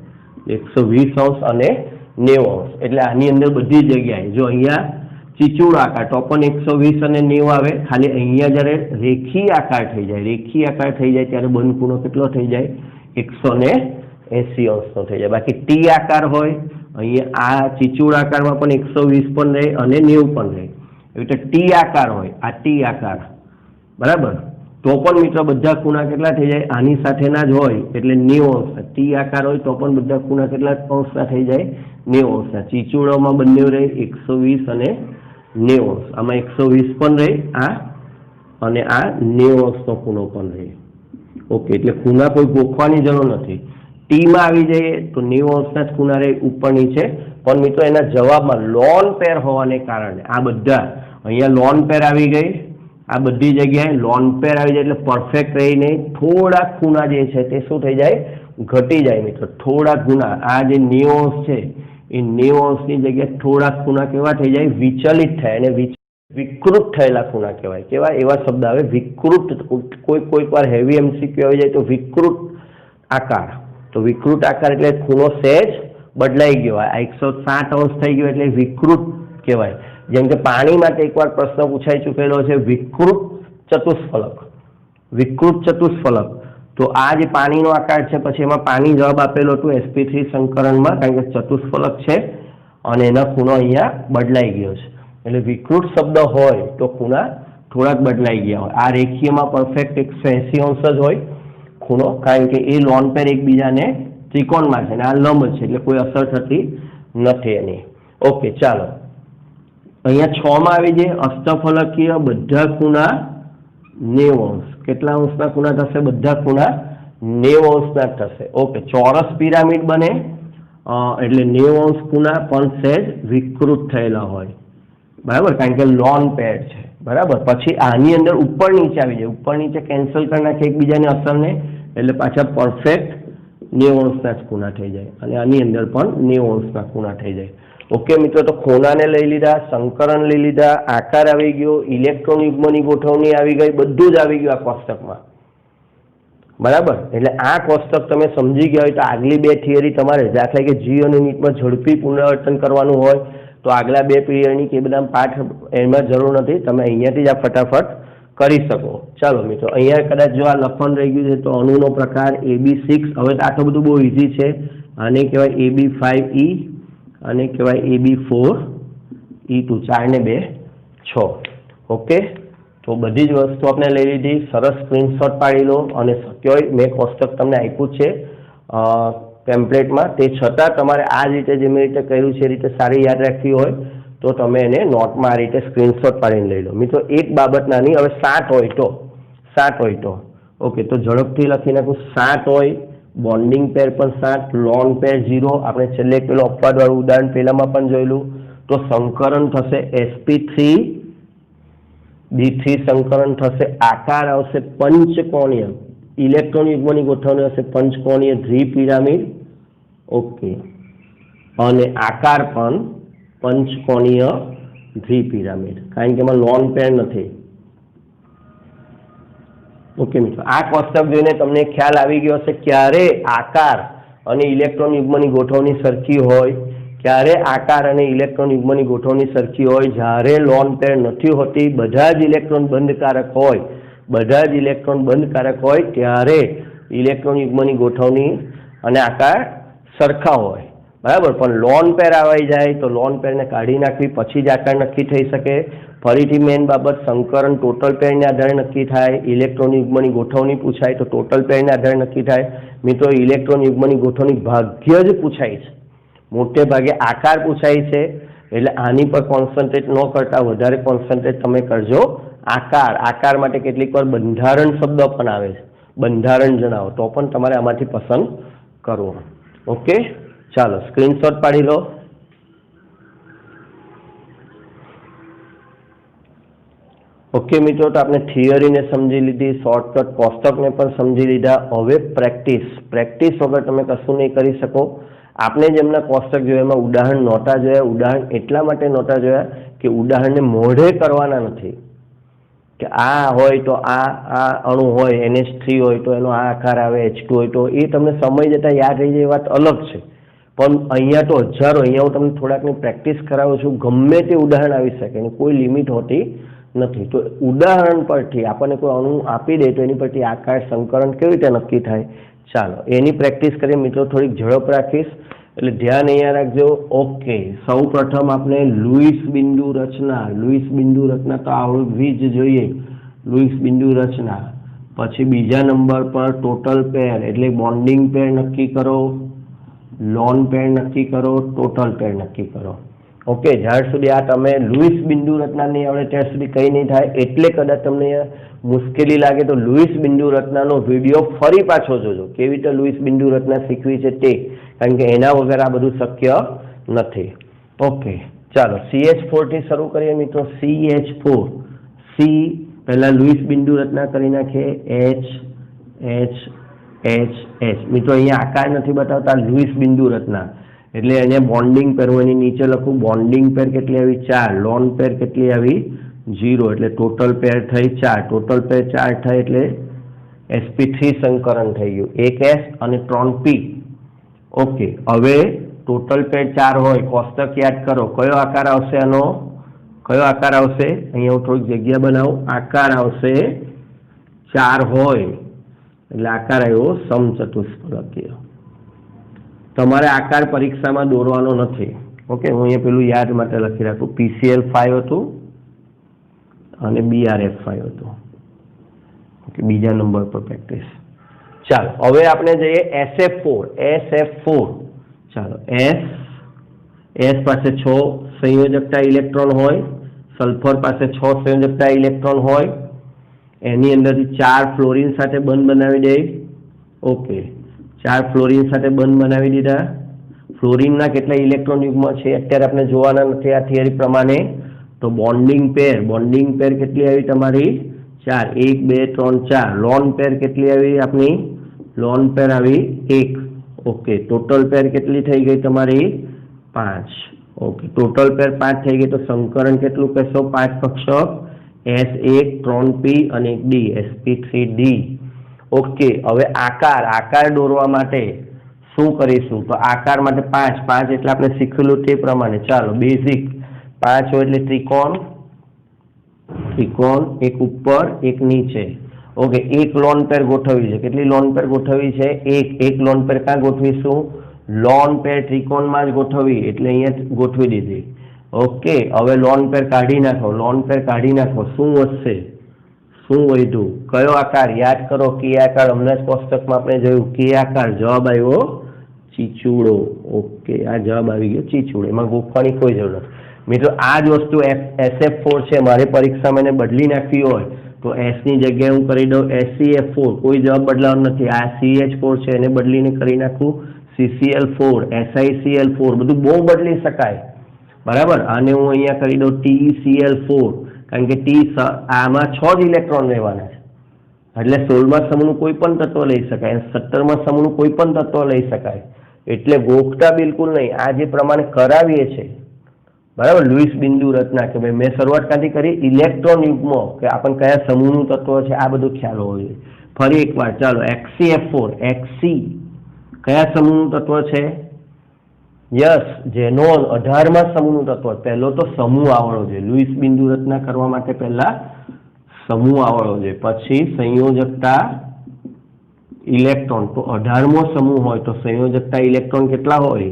120 અંશ અને 90 અંશ, એટલે આની અંદર બધી જગ્યાએ જો અહીંયા ચીચુડ આકાર તો પણ 120 અને 90 આવે. ખાલી અહીંયા જ્યારે રેખીય આકાર થઈ જાય ત્યારે બંધ ખૂણો કેટલો થઈ જાય? 180 અંશનો થઈ જાય. બાકી ટી આકાર હોય, અહીંયા આ ચીચુડ આકારમાં પણ 120 પણ રહે અને 90 પણ રહે. એવી રીતે ટી આકાર હોય, આ ટી આકાર, બરાબર, તો પણ મિત્રો બધા ખૂણા કેટલા થઈ જાય? આની સાથેના જ હોય એટલે 90 અંશના. ટી આકાર હોય તો પણ બધા ખૂણા કેટલા અંશના થઈ જાય? 90 અંશના. ચીચુડોમાં બંને રહે 120 અને 90 અંશ. આમાં 120 પણ રહે અને આ 90 અંશનો ખૂણો પણ રહે. ઓકે, એટલે ખૂણા કોઈ ગોખવાની જરૂર નથી. ટીમાં આવી જઈએ તો 90 અંશના જ ખૂણા રહે ઉપર નીચે. પણ મિત્રો એના જવાબમાં લોન પેર હોવાને કારણે આ બધા અહીંયા લોન પેર આવી ગઈ, આ બધી જગ્યાએ લોન પેર આવી જાય એટલે પરફેક્ટ રહીને થોડા ખૂણા જે છે તે શું થઈ જાય? ઘટી જાય મિત્રો. થોડા ખૂણા, આ જે 90 અંશ છે એ 90 અંશની જગ્યાએ થોડા ખૂણા કેવા થઈ જાય? વિચલિત થાય, અને વિકૃત થયેલા ખૂણા કહેવાય. કેવા? એવા શબ્દ આવે વિકૃત. કોઈક વાર હેવી MCQ આવી જાય તો વિકૃત આકાર. તો વિકૃત આકાર એટલે ખૂણો સહેજ બદલાઈ ગયો. આ 107 અંશ થઈ ગયો એટલે વિકૃત કહેવાય. જેમ કે પાણી માટે એકવાર પ્રશ્ન પૂછાઈ ચૂકેલો છે, વિકૃત ચતુષ્ફલક. તો આ જે પાણીનો આકાર છે, પછી એમાં પાણી જવાબ આપેલો હતું sp3 સંકરણમાં, કારણ કે ચતુષ્ફલક છે અને એના ખૂણો અહીંયા બદલાઈ ગયો છે. એટલે વિકૃત શબ્દ હોય તો ખૂણા થોડાક બદલાઈ ગયા હોય. આ રેખીયમાં પરફેક્ટ 180 અંશ જ હોય ખૂણો, કારણ કે એ લોન પેર એકબીજાને ત્રિકોણમાં છે અને આ લંબ છે એટલે કોઈ અસર થતી નથી એની. ઓકે, ચાલો અહીંયા 6 માં આવી જાય. અષ્ટફલકીય બધા ખૂણા 90 અંશ. કેટલા અંશના ખૂણા થશે? બધા ખૂણા 90 અંશના થશે. ઓકે, ચોરસ પિરામિડ બને એટલે 90 અંશ ખૂણા પણ સહેજ વિકૃત થયેલા હોય, બરાબર, કારણ કે લોન પેર છે, બરાબર. પછી આની અંદર ઉપર નીચે આવી જાય, ઉપર નીચે કેન્સલ કરી નાખે એકબીજાની અસરને, એટલે પાછા પરફેક્ટ 90 અંશના જ ખૂણા થઈ જાય, અને આની અંદર પણ 90 અંશના ખૂણા થઈ જાય. ઓકે મિત્રો, તો ખૂણાને લઈ લીધા, સંકરણ લઈ લીધા, આકાર આવી ગયો, ઇલેક્ટ્રોન યુગ્મની ગોઠવણી આવી ગઈ, બધું જ આવી ગયું આ કોષ્ટકમાં, બરાબર. એટલે આ કોષ્ટક તમે સમજી ગયા હોય તો આગલી બે થિયરી તમારે, દાખલા કે જી અને નીટમાં ઝડપી પુનરાવર્તન કરવાનું હોય તો આગલા બે પીરિયડની કે બધા પાઠ એમાં જરૂર નથી, તમે અહીંયાથી જ આ ફટાફટ કરી શકો. ચાલો મિત્રો, અહીંયા કદાચ જો આ લખવાનું રહી ગયું છે તો અણુનો પ્રકાર AB6, હવે તો આટલું બધું બહુ ઇઝી છે. આને કહેવાય AB5E અને કહેવાય AB4E2, 4 ને 2 6. ઓકે, તો બધી જ વસ્તુ આપણે લઈ લીધી. સરસ સ્ક્રીનશોટ પાડી લો, અને શક્ય હોય મેં કોષ્ટક તમને આપ્યું છે ટેમ્પલેટમાં, તે છતાં તમારે આ જ રીતે જે મેં રીતે કર્યું છે એ રીતે સારી યાદ રાખવી હોય તો તમે એને નોટમાં આ રીતે સ્ક્રીનશોટ પાડીને લઈ લો. મિત્રો એક બાબત નાની, હવે 7 હોય તો ઓકે, તો ઝડપથી લખી નાખું. 7 હોય, બોન્ડિંગ પેર પણ 7, લોન પેર 0. આપણે છેલ્લે પેલું અપવાદવાળું ઉદાહરણ પહેલામાં પણ જોયેલું. તો સંકરણ થશે sp3b3 સંકરણ થશે. આકાર આવશે પંચકોણીય, ઇલેક્ટ્રોન યુગ્મની ગોઠવણી હશે પંચકોણીય દ્વિપિરામિડ. ઓકે, અને આકાર પણ પંચકોણીય દ્વિપિરામિડ, કારણ કે એમાં લોન પેર નથી. ઓકે મિત્રો, આ કોષ્ટક જોઈને તમને ખ્યાલ આવી ગયો હશે ક્યારે આકાર અને ઇલેક્ટ્રોન યુગ્મની ગોઠવણી સરખી હોય, ક્યારે આકાર અને ઇલેક્ટ્રોન યુગ્મની ગોઠવણી સરખી હોય, જ્યારે લોન પેર નથી હોતી, બધા જ ઇલેક્ટ્રોન બંધકારક હોય, ત્યારે ઇલેક્ટ્રોન યુગ્મની ગોઠવણી અને આકાર સરખા હોય, બરાબર. પણ લોન પેર આવી જાય તો લોન પેરને કાઢી નાખવી, પછી જ આકાર નક્કી થઈ શકે. ફરીથી મેઇન બાબત, સંકરણ ટોટલ પેરને આધારે નક્કી થાય. ઇલેક્ટ્રોન યુગ્મની ગોઠવણી પૂછાય તો ટોટલ પેરને આધારે નક્કી થાય. મિત્રો ઇલેક્ટ્રોન યુગ્મની ગોઠવણી ભાગ્ય જ પૂછાય છે, મોટે ભાગે આકાર પૂછાય છે. એટલે આની પર કોન્સન્ટ્રેટ ન કરતા વધારે કોન્સન્ટ્રેટ તમે કરજો આકાર માટે કેટલીક વાર બંધારણ શબ્દ પણ આવે છે, બંધારણ જણાવો તો પણ તમારે આમાંથી પસંદ કરવો. ઓકે, ચાલો સ્ક્રીનશોટ પાડી લો. ઓકે મિત્રો, તો આપણે થિયરીને સમજી લીધી, શોર્ટકટ કોષ્ટકને પણ સમજી લીધા. હવે પ્રેક્ટિસ વગર તમે કશું નહીં કરી શકો. આપણે જેમના કોષ્ટક જોયા એમાં ઉદાહરણ નહોતા જોયા. ઉદાહરણ એટલા માટે નહોતા જોયા કે ઉદાહરણને મોઢે કરવાના નથી, કે આ હોય તો આ અણુ હોય, NH3 હોય તો એનો આ આકાર આવે, H2 હોય તો એ તમને સમય જતાં યાદ રહી જાય, એ વાત અલગ છે. પણ અહીંયા તો હજારો, અહીંયા હું તમને થોડાકની પ્રેક્ટિસ કરાવું છું, ગમે તે ઉદાહરણ આવી શકે, એની કોઈ લિમિટ હોતી નથી. તો ઉદાહરણ પરથી આપણને કોઈ અણુ આપી દે તો એની પરથી આકાર સંકરણ કેવી રીતે નક્કી થાય, ચાલો એની પ્રેક્ટિસ કરીએ. મિત્રો થોડીક ઝડપ રાખીશ એટલે ધ્યાન અહીંયા રાખજો. ઓકે, સૌ પ્રથમ આપણે લુઈસ બિંદુ રચના તો આવડવી જ જોઈએ. લુઈસ બિંદુ રચના, પછી બીજા નંબર પર ટોટલ પેર એટલે બોન્ડિંગ પેર નક્કી કરો, લોન પેર નક્કી કરો, ટોટલ પેર નક્કી કરો. ઓકે, જ્યાર સુધી આ તમે લુઈસ બિંદુ રચના નહીં આવડે ત્યાં સુધી કંઈ નહીં થાય. એટલે કદાચ તમને મુશ્કેલી લાગે તો લુઈસ બિંદુ રચનાનો વિડીયો ફરી પાછો જોજો, કેવી રીતે લુઈસ બિંદુ રચના શીખવી છે તે, કારણ કે એના વગર આ બધું શક્ય નથી. ઓકે, ચાલો CH4 થી શરૂ કરીએ મિત્રો. CH4, સી પહેલા લુઈસ બિંદુ રચના કરી નાખીએ. H. મિત્રો અહીંયા આકાર નથી બતાવતા, લુઈસ બિંદુ રચના એટલે અહીંયા બોન્ડિંગ પેર હું એની નીચે લખું. બોન્ડિંગ પેર કેટલી આવી? 4. લોન પેર કેટલી આવી? 0. એટલે ટોટલ પેર થઈ 4. ટોટલ પેર 4 થાય એટલે sp3 સંકરણ થઈ ગયું, 1 S અને 3 P. ઓકે, હવે ટોટલ પેર 4 હોય, કોષ્ટક યાદ કરો, કયો આકાર આવશે આનો? અહીંયા હું થોડીક જગ્યા બનાવું. આકાર આવશે 4 હોય એટલે આકાર આવ્યો સમચતુષ્ફલકીય. તમારે આકાર પરીક્ષામાં દોરવાનો નથી. ઓકે, હું અહીંયા પેલું યાદ માટે લખી રાખું. PCl5 હતું અને BrF5 હતું. ઓકે, બીજા નંબર પર પ્રેક્ટિસ. ચાલો હવે આપણે જઈએ SF4. ચાલો, S પાસે 6 સંયોજકતા ઇલેક્ટ્રોન હોય, સલ્ફર પાસે 6 સંયોજકતા ઇલેક્ટ્રોન હોય, એની અંદરથી 4 ફ્લોરિન સાથે બંધ બનાવી દે. ઓકે, 4 ફ્લોરિન સાથે બંધ બનાવી દીધા. ફ્લોરિનના કેટલા ઇલેક્ટ્રોન યુગ્મ છે અત્યારે આપણે જોવાના નથી આ થિયરી પ્રમાણે. તો બોન્ડિંગ પેર કેટલી આવી તમારી? 4. 1 2 3 4. લોન પેર કેટલી આવી આપણી? લોન પેર આવી 1. ઓકે, ટોટલ પેર કેટલી થઈ ગઈ તમારી? 5. ઓકે, ટોટલ પેર 5 થઈ ગઈ. તો સંકરણ કેટલું કહેશો? 5 કક્ષક S1 3p અને 1d sp3d. ઓકે, હવે આકાર દોરવા માટે શું કરીશું? તો આકાર માટે 5 એટલે આપણે શીખેલું તે પ્રમાણે. ચાલો બેઝિક 5 હોય એટલે ત્રિકોણ, એક ઉપર એક નીચે. ઓકે, એક લોન પેર ગોઠવવી છે. કેટલી લોન પેર ગોઠવવી છે? એક લોન પેર ક્યાં ગોઠવીશું? લોન પેર ત્રિકોણમાં જ ગોઠવવી એટલે અહીંયા ગોઠવી દીધી. ઓકે, હવે લોન પેર કાઢી નાખો. શું વધશે? શું વધ્યું? કયો આકાર? યાદ કરો, કે આકાર હમણાં જ કોષ્ટકમાં આપણે જોયું. કે આકાર જવાબ આવ્યો ચીચુડો. ઓકે, આ જવાબ આવી ગયો ચીચુડો. એમાં ગોખવાની કોઈ જરૂર નથી મિત્રો. આ જ વસ્તુ SF4 છે. મારે પરીક્ષામાં એને બદલી નાખવી હોય તો S ની જગ્યાએ હું કરી દઉં SCF4. કોઈ જવાબ બદલાવાનો નથી. આ CH4 છે એને બદલીને કરી નાખું CCl4, SiCl4. બધું બહુ બદલી શકાય, બરાબર. આને હું અહીંયા કરી દઉં TCl4, કારણ કે આમાં 6 જ ઇલેક્ટ્રોન રહેવાના છે. એટલે 16માં સમૂહનું કોઈ પણ તત્વ લઈ શકાય, 17માં સમૂહનું કોઈ પણ તત્વ લઈ શકાય. એટલે ગોખતા બિલકુલ નહીં. આ જે પ્રમાણે કરાવીએ છીએ, બરાબર, લુઈસ બિંદુ રચના કે ભાઈ મેં શરૂઆત ક્યાંથી કરી? ઇલેક્ટ્રોન યુગ્મો કે આપણને કયા સમૂહનું તત્વ છે આ બધું ખ્યાલ હોવો જોઈએ. ફરી એકવાર ચાલો, XCF4 XC કયા સમૂહનું તત્વ છે? યસ, ઝેનોન 18માં સમૂહનું તત્વ. પહેલો તો સમૂહ આવડવો જોઈએ. લુઈસ બિંદુ રચના કરવા માટે પહેલા સમૂહ આવડવો જોઈએ, પછી સંયોજકતા ઇલેક્ટ્રોન. તો 18મો સમૂહ હોય તો સંયોજકતા ઇલેક્ટ્રોન કેટલા હોય?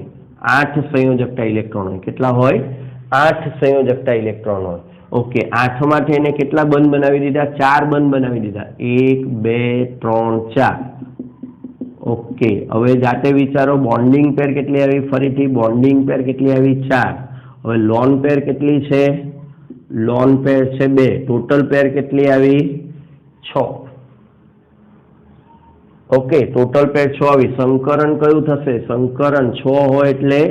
8 સંયોજકતા ઇલેક્ટ્રોન હોય. કેટલા હોય? 8 સંયોજકતા ઇલેક્ટ્રોન હોય. ઓકે, 8માંથી એને કેટલા બંધ બનાવી દીધા? 4 બંધ બનાવી દીધા. 1 2 3 4. ઓકે, હવે જાતે વિચારો. બોન્ડિંગ પેર કેટલી આવી? ફરીથી બોન્ડિંગ પેર કેટલી આવી? 4. હવે લોન પેર કેટલી છે? લોન પેર છે 2. ટોટલ પેર કેટલી આવી? 6. ઓકે, ટોટલ પેર 6 આવી. સંકરણ કયું થશે? સંકરણ 6 હોય એટલે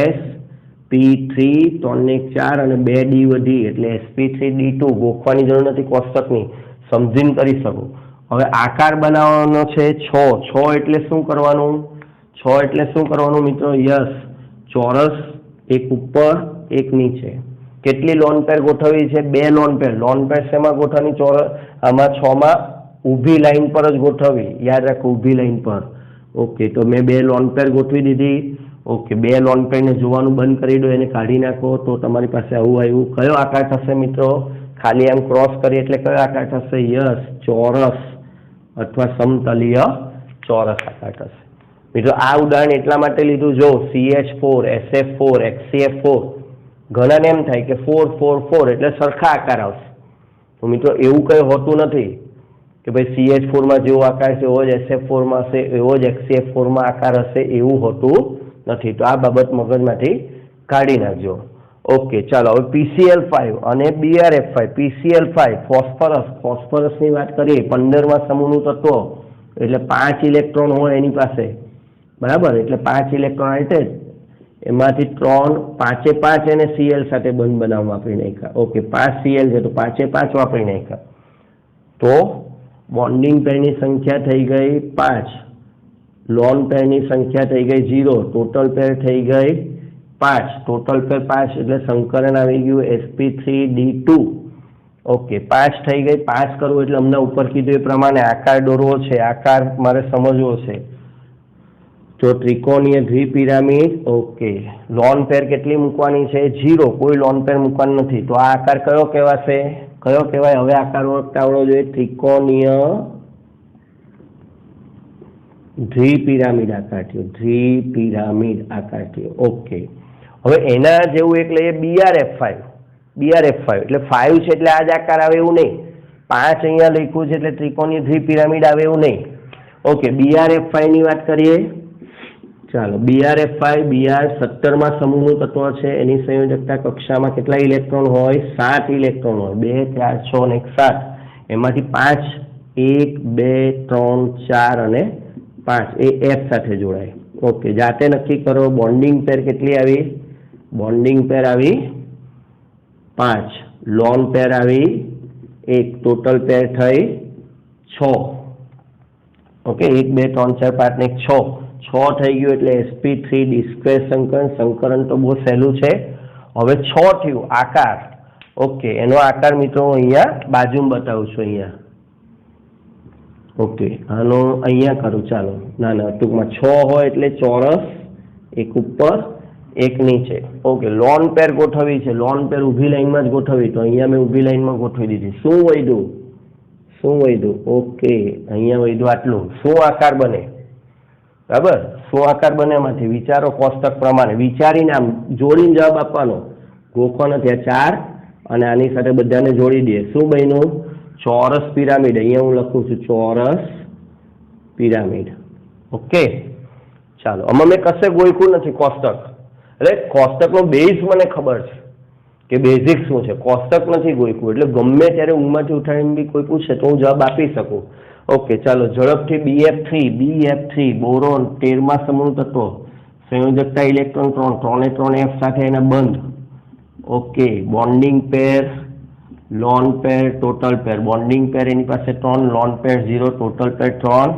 sp3 3 ને 4 અને 2d વધી એટલે sp3d2. ગોખવાની જરૂર નથી કોષ્ટકની, સમજીને કરી શકો. હવે આકાર બનાવવાનો છે 6 એટલે શું કરવાનું? 6 એટલે શું કરવાનું મિત્રો? યસ, ચોરસ, એક ઉપર એક નીચે. કેટલી લોન પેર ગોઠવવી છે? 2 લોન પેર. લોન પેર શેમાં ગોઠવવાની? ચોરસ. આમાં 6માં ઊભી લાઈન પર જ ગોઠવવી. યાદ રાખો, ઊભી લાઈન પર. ઓકે, તો મેં 2 લોન પેર ગોઠવી દીધી. ઓકે, 2 લોન પેરને જોવાનું બંધ કરી દો, એને કાઢી નાખો તો તમારી પાસે આવું આવ્યું. કયો આકાર થશે મિત્રો? ખાલી આમ ક્રોસ કરી એટલે કયો આકાર થશે? યસ, ચોરસ અથવા સમતલીય ચોરસ આકાર થશે. મિત્રો આ ઉદાહરણ એટલા માટે લીધું, જો CH4 SF4 XCF4 ઘણાને એમ થાય કે 4 4 4 એટલે સરખા આકાર આવશે. તો મિત્રો એવું કંઈ હોતું નથી કે ભાઈ CH4માં જેવો આકાર છે એવો જ SF4માં હશે, એવો જ XCF4માં આકાર હશે, એવું હોતું નથી. તો આ બાબત મગજમાંથી કાઢી નાખજો. ઓકે, ચાલો હવે PCl5 અને BrF5. PCl5 ફોસ્ફરસની વાત કરીએ. 15માં સમૂહનું તત્વ એટલે 5 ઇલેક્ટ્રોન હોય એની પાસે, બરાબર. એટલે 5 ઇલેક્ટ્રોન એટલે એમાંથી 3 5 એને Cl સાથે બંધ બનાવવા વાપરી નાખ્યા. ઓકે, 5 Cl છે તો 5 વાપરી નાખ્યા. તો બોન્ડિંગ પેરની સંખ્યા થઈ ગઈ 5, લોન પેરની સંખ્યા થઈ ગઈ 0, ટોટલ પેર થઈ ગઈ 5. ટોટલ પેર 5 એટલે સંકરણ આવી ગયું sp3d2. ઓકે, 5 થઈ ગઈ. 5 કરવું એટલે અમને ઉપર કીધું એ પ્રમાણે આકાર દોરવો છે. આકાર મારે સમજવો છે. તો ત્રિકોણીય દ્વિપિરામિડ. ઓકે, લોન પેર કેટલી મૂકવાની છે? 0. કોઈ લોન પેર મૂકવાની નથી. તો આ આકાર કયો કહેવાશે? કયો કહેવાય? હવે આકાર ઓળખતા આવડવો જોઈએ. ત્રિકોણીય દ્વિપિરામિડ આકાર થયો. દ્વિપિરામિડ આકાર થયો. ઓકે, હવે એના જેવું એક લઈએ BrF5. એટલે 5 છે એટલે આ જ આકાર આવે એવું નહીં. 5 અહીંયા લખ્યું છે એટલે ત્રિકોણીય દ્વિપિરામિડ આવે એવું નહીં. ઓકે, BrF5 ની વાત કરીએ. ચાલો, BrF5 Br 17માં સમૂહનું તત્વ છે. એની સંયોજકતા કક્ષામાં કેટલા ઇલેક્ટ્રોન હોય? 7 ઇલેક્ટ્રોન હોય. 2 4 6 અને 7. એમાંથી 5 1 2 3 4 અને 5 એ F સાથે જોડાય. ઓકે, જાતે નક્કી કરો. બોન્ડિંગ પેર કેટલી આવી? બોન્ડિંગ પેર આવી 5, લોન પેર આવી 1, ટોટલ પેર થઈ 6. ઓકે, 1 2 3 4 5 ને 6 થઈ ગયું એટલે sp3 ડી2 સંકરણ. સંકરણ તો બહુ સહેલું છે. હવે 6 થયું આકાર. ઓકે, એનો આકાર મિત્રો અહીંયા બાજુમાં બતાવું છું. અહીંયા ઓકે, આનો અહીંયા કરું. ચાલો, ના ટૂંકમાં 6 હોય એટલે ચોરસ, એક ઉપર એક નીચે. ઓકે, લોન પેર ગોઠવવી છે. લોન પેર ઊભી લાઈનમાં જ ગોઠવવી, તો અહીંયા મેં ઊભી લાઈનમાં ગોઠવી દીધી. શું વધ્યું? ઓકે, અહીંયા વધ્યું આટલું. શું આકાર બને? બરાબર, શું આકાર બને? એમાંથી વિચારો કોષ્ટક પ્રમાણે. વિચારીને આમ જોડીને જવાબ આપવાનો. ગોખવાનો. ત્યાં 4 અને આની સાથે બધાને જોડી દઈએ. શું બન્યું? ચોરસ પિરામિડ. અહીંયા હું લખું છું ચોરસ પિરામિડ. ઓકે, ચાલો. આમાં મેં કશે ગોખ્યું નથી કોષ્ટક. એટલે કોષ્ટકનો બેઝ મને ખબર છે કે બેઝિક શું છે. કોષ્ટક નથી ગોખ્યું, એટલે ગમે ત્યારે ઊંઘમાંથી ઉઠાડીને બી કોઈ પૂછે તો હું જવાબ આપી શકું. ઓકે, ચાલો ઝડપથી. BF3 બોરોન 13મા સમૂહનું તત્વ. સંયોજકતા ઇલેક્ટ્રોન 3 3 F સાથે એના બંધ. ઓકે, બોન્ડિંગ પેર, લોન પેર, ટોટલ પેર. બોન્ડિંગ પેર એની પાસે 3, લોન પેર 0, ટોટલ પેર 3.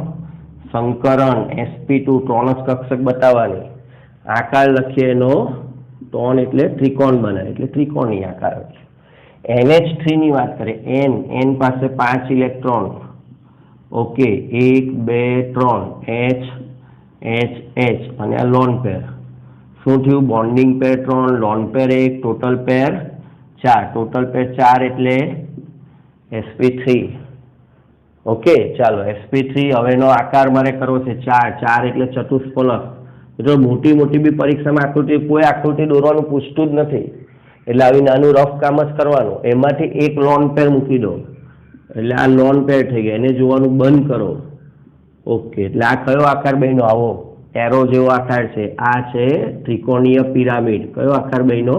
સંકરણ sp2 ત્રણસ કક્ષક બતાવવાની. આકાર લખીએ એનો 3 એટલે ત્રિકોણ બને, એટલે ત્રિકોણી આકાર. NH3 ની વાત કરીએ. N પાસે 5 ઇલેક્ટ્રોન. ઓકે, 1 2 3 H અને આ લોન પેર. શું થયું? બોન્ડિંગ પેર 3, લોન પેર 1, ટોટલ પેર 4. ટોટલ પેર 4 એટલે sp3. ઓકે, ચાલો sp3. હવે એનો આકાર મારે કરવો છે 4 એટલે ચતુષ્ફલક. એટલે મોટી બી પરીક્ષામાં આકૃતિ, કોઈ આકૃતિ દોરવાનું પૂછતું જ નથી. એટલે આવી નાનું રફ કામ જ કરવાનું. એમાંથી એક લોન પેર મૂકી દો એટલે આ લોન પેર થઈ ગયા. એને જોવાનું બંધ કરો. ઓકે, એટલે આ કયો આકાર બન્યો? આવો એરો જેવો આકાર છે. આ છે ત્રિકોણીય પિરામિડ. કયો આકાર બન્યો?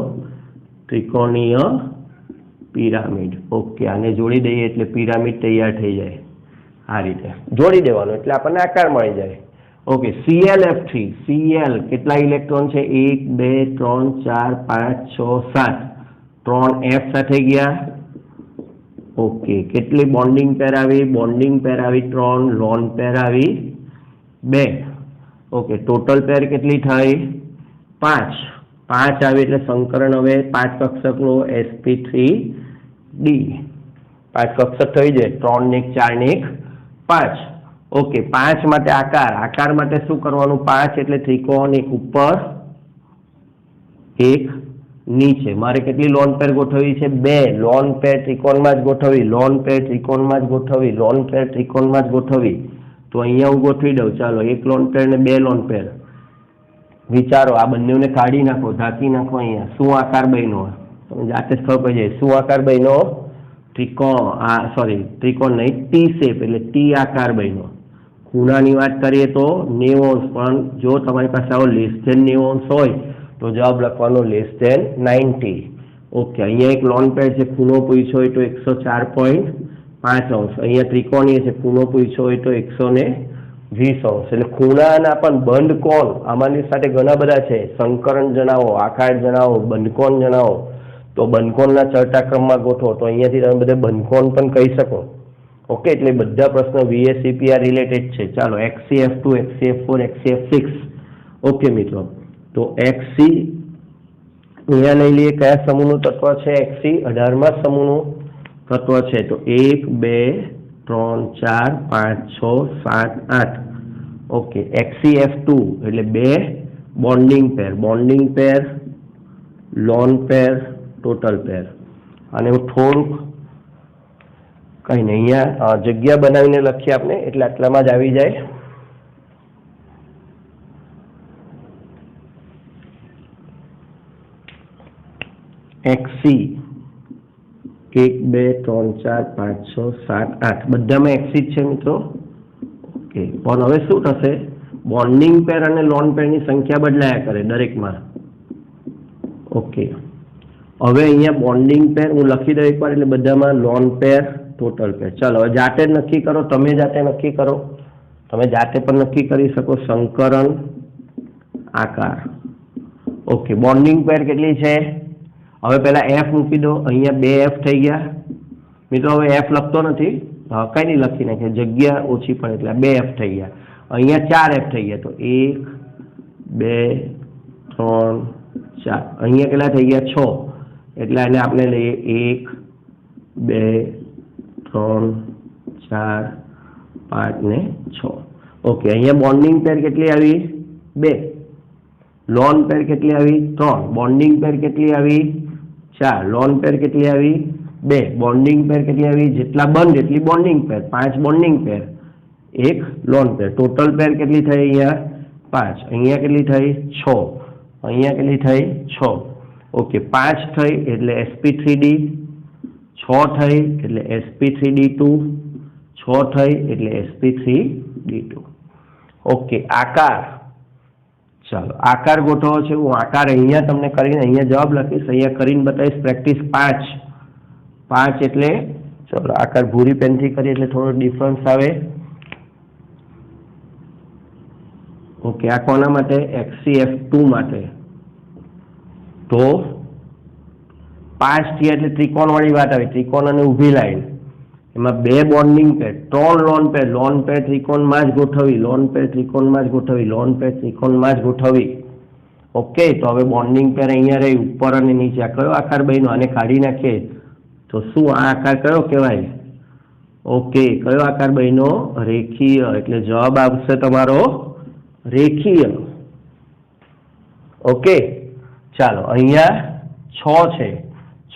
ત્રિકોણીય પિરામિડ. ઓકે, આને જોડી દઈએ એટલે પિરામિડ તૈયાર થઈ જાય. આ રીતે જોડી દેવાનું એટલે આપણને આકાર મળી જાય. Okay, ClF3. Cl કેટલા ઇલેક્ટ્રોન છે? 1 2 3 4 5 6 7. 3 F સાથે ગયા. ઓકે, કેટલી બોન્ડિંગ પેર આવી? બોન્ડિંગ પેર આવી 3, લોન પેર આવી 2. ઓકે, ટોટલ પેર કેટલી થઈ? 5 આવી એટલે સંકરણ હવે 5 કક્ષકનો sp3d. 5 કક્ષક થઈ જાય. 3 ને 1 4 ને 1 5. ઓકે, 5 માટે આકાર માટે શું કરવાનું? 5 એટલે ત્રિકોણ, એક ઉપર એક નીચે. મારે કેટલી લોન પેર ગોઠવવી છે? 2. લોન પેર ત્રિકોણમાં જ ગોઠવવી. લોન પેર ત્રિકોણમાં જ ગોઠવવી. લોન પેર ત્રિકોણમાં જ ગોઠવવી. તો અહીંયા હું ગોઠવી દઉં. ચાલો, 1 લોન પેર ને 2 લોન પેર. વિચારો, આ બંનેને કાઢી નાખો, ઢાંકી નાખો. અહીંયા શું આકાર બન્યો? તમે જાતે જ ખબર પડી જાય. શું આકાર બન્યો? ત્રિકોણ નહીં, ટી શેપ એટલે ટી આકાર બન્યો. ખૂણાની વાત કરીએ તો 90°, પણ જો તમારી પાસે આવો <90° હોય તો જવાબ લખવાનો <90°. ઓકે, અહીંયા એક લોન પેર છે. ખૂણો પૂછ્યો હોય તો 104.5°. અહીંયા ત્રિકોણીય છે. ખૂણો પૂછ્યો હોય તો 120°. એટલે ખૂણાના પણ બંધ કોણ આમાંની સાથે ઘણા બધા છે. સંકરણ જણાવો, આકાર જણાવો, બંધકોણ જણાવો. તો બંધકોણના ચડતા ક્રમમાં ગોઠવો. તો અહીંયાથી તમે બધા બંધકોણ પણ કહી શકો. ઓકે, એટલે બધા પ્રશ્નો VSEPR રિલેટેડ છે. ચાલો, XCF2, XCF4, XCF6. ઓકે મિત્રો, તો XC અહીંયા લઈ લઈએ. કયા સમૂહનું તત્વ છે? XC 18મા સમૂહનું તત્વ છે. તો 1 2 3 4 5 6 7 8. ઓકે, XCF2 એટલે 2 બોન્ડિંગ પેર, લોન પેર, ટોટલ પેર. અને હું થોડુંક કંઈ નહીં, અહીંયા જગ્યા બનાવીને લખીએ આપણે, એટલે આટલામાં જ આવી જાય. XC 1 2 3 4 5 6 7 8 બધામાં XC જ છે મિત્રો. ઓકે, પણ હવે શું થશે? બોન્ડિંગ પેર અને લોન પેરની સંખ્યા બદલાયા કરે દરેકમાં. ઓકે, હવે અહીંયા બોન્ડિંગ પેર હું લખી દઉં એકવાર, એટલે બધામાં લોન પેર, ટોટલ પેર. ચાલો, હવે જાતે જ નક્કી કરો. તમે જાતે નક્કી કરો. તમે જાતે પણ નક્કી કરી શકો. સંકરણ આકાર. ઓકે, બોન્ડિંગ પેર કેટલી છે? હવે પહેલા એફ મૂકી દો. અહીંયા 2 એફ થઈ ગયા મિત્રો. હવે એફ લખતો નથી, કઈ નહીં લખી નાખીએ, જગ્યા ઓછી પડે એટલે 2 એફ થઈ ગયા. અહીંયા 4 એફ થઈ ગયા. તો 1 2 3 4. અહીંયા કેટલા થઈ ગયા? 6. એટલે એને આપણે લઈએ 1 2 3 4 5 ને 6. ઓકે, અહીંયા બોન્ડિંગ પેર કેટલી આવી? 2. લોન પેર કેટલી આવી? 3. બોન્ડિંગ પેર કેટલી આવી? 4. લોન પેર કેટલી આવી? 2. બોન્ડિંગ પેર કેટલી આવી? જેટલા બંધ એટલી બોન્ડિંગ પેર. 5 બોન્ડિંગ પેર, 1 લોન પેર. ટોટલ પેર કેટલી થઈ? અહીંયા 5. અહીંયા કેટલી થઈ? 6. અહીંયા કેટલી થઈ? 6. ઓકે, 5 થઈ એટલે sp3d, 6 થઈ એટલે sp3d2, 6 થઈ એટલે sp3d2. ઓકે, આકાર. ચાલો આકાર ગોઠવો છે. હું આકાર અહીંયા તમને કરીને અહીંયા જવાબ લખીશ, અહીંયા કરીને બતાવીશ. પ્રેક્ટિસ 5 એટલે ચલો આકાર ભૂરી પેનથી કરીએ એટલે થોડો ડિફરન્સ આવે. ઓકે, આ કોના માટે? XCF2 માટે. તો 5 થયા એટલે ત્રિકોણ વાળી વાત આવી. ત્રિકોણ અને ઊભી લાઈન, એમાં 2 બોન્ડિંગ પેર, 3 લોન પેર. લોન પેર ત્રિકોણમાં જ ગોઠવી, લોન પેર ત્રિકોણમાં જ ગોઠવી, લોન પેર ત્રિકોણમાં જ ગોઠવી. ઓકે, તો હવે બોન્ડિંગ પેર અહીંયા રહી, ઉપર અને નીચે. આ કયો આકાર બન્યો? આને કાઢી નાખીએ તો શું આ આકાર કયો કહેવાય? ઓકે, કયો આકાર બન્યો? રેખીય. એટલે જવાબ આવશે તમારો રેખીય. ઓકે, ચાલો અહીંયા 6 છે.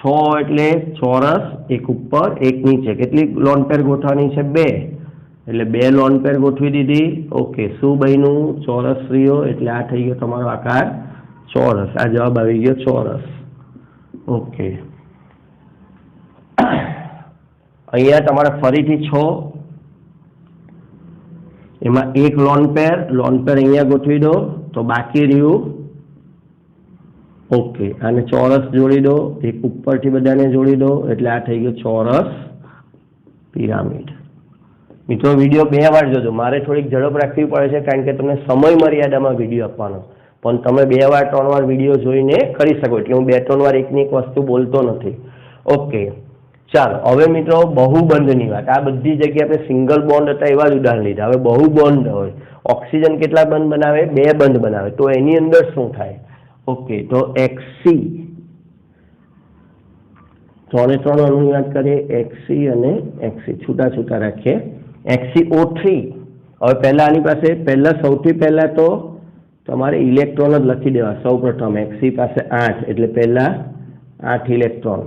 6 એટલે ચોરસ, એક ઉપર એક નીચે. કેટલી લોન પેર ગોઠવવાની છે? 2. એટલે 2 લોન પેર ગોઠવી દીધી. ઓકે, શું બન્યું? ચોરસ રહ્યો. એટલે આ થઈ ગયો તમારો આકાર ચોરસ. આ જવાબ આવી ગયો ચોરસ. ઓકે, અહીંયા તમારે ફરીથી 6, એમાં 1 લોન પેર. લોન પેર અહીંયા ગોઠવી દો તો બાકી રહ્યું. ઓકે, આને ચોરસ જોડી દો, એક ઉપરથી બધાને જોડી દો એટલે આ થઈ ગયો ચોરસ પિરામિડ. મિત્રો વિડીયો 2 વાર જોજો. મારે થોડીક ઝડપ રાખવી પડે છે કારણ કે તમને સમય મર્યાદામાં વિડીયો આપવાનો, પણ તમે 2 વાર 3 વાર વિડીયો જોઈને કરી શકો. એટલે હું 2-3 વાર એકની એક વસ્તુ બોલતો નથી. ઓકે, ચાલો હવે મિત્રો બહુબંધની વાત. આ બધી જગ્યાએ આપણે સિંગલ બોન્ડ હતા એવા જ ઉદાહરણ લીધા. હવે બહુબંધ હોય. ઓક્સિજન કેટલા બંધ બનાવે? 2 બંધ બનાવે. તો એની અંદર શું થાય? ઓકે, તો XC 3 અણુની વાત કરીએ. XC અને XC છૂટા છૂટા રાખીએ. XCO3. હવે પહેલા આની પાસે સૌથી પહેલા તો તમારે ઇલેક્ટ્રોન જ લખી દેવા. સૌ પ્રથમ XC પાસે 8 એટલે પહેલા 8 ઇલેક્ટ્રોન.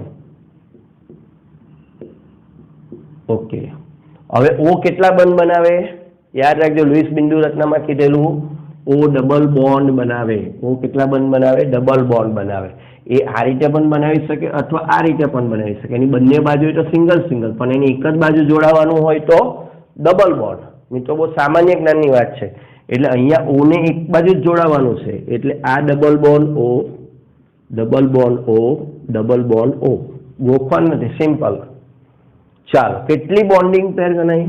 ઓકે, હવે O કેટલા બંધ બનાવે? યાદ રાખજો, લુઈસ બિંદુ રચનામાં કીધેલું O ડબલ બોન્ડ બનાવે. O કેટલા બંધ બનાવે? ડબલ બોન્ડ બનાવે. એ આ રીતે પણ બનાવી શકે અથવા આ રીતે પણ બનાવી શકે. એની બંને બાજુ હોય તો સિંગલ, પણ એની એક જ બાજુ જોડાવાનું હોય તો ડબલ બોન્ડ. મિત્રો બહુ સામાન્ય જ્ઞાનની વાત છે. એટલે અહીંયા O ને એક બાજુ જ જોડાવાનું છે. એટલે આ double bond O, double bond O, double bond O. ગોખવાનું નથી, સિમ્પલ. ચાલો, કેટલી બોન્ડિંગ પેર ગણાય?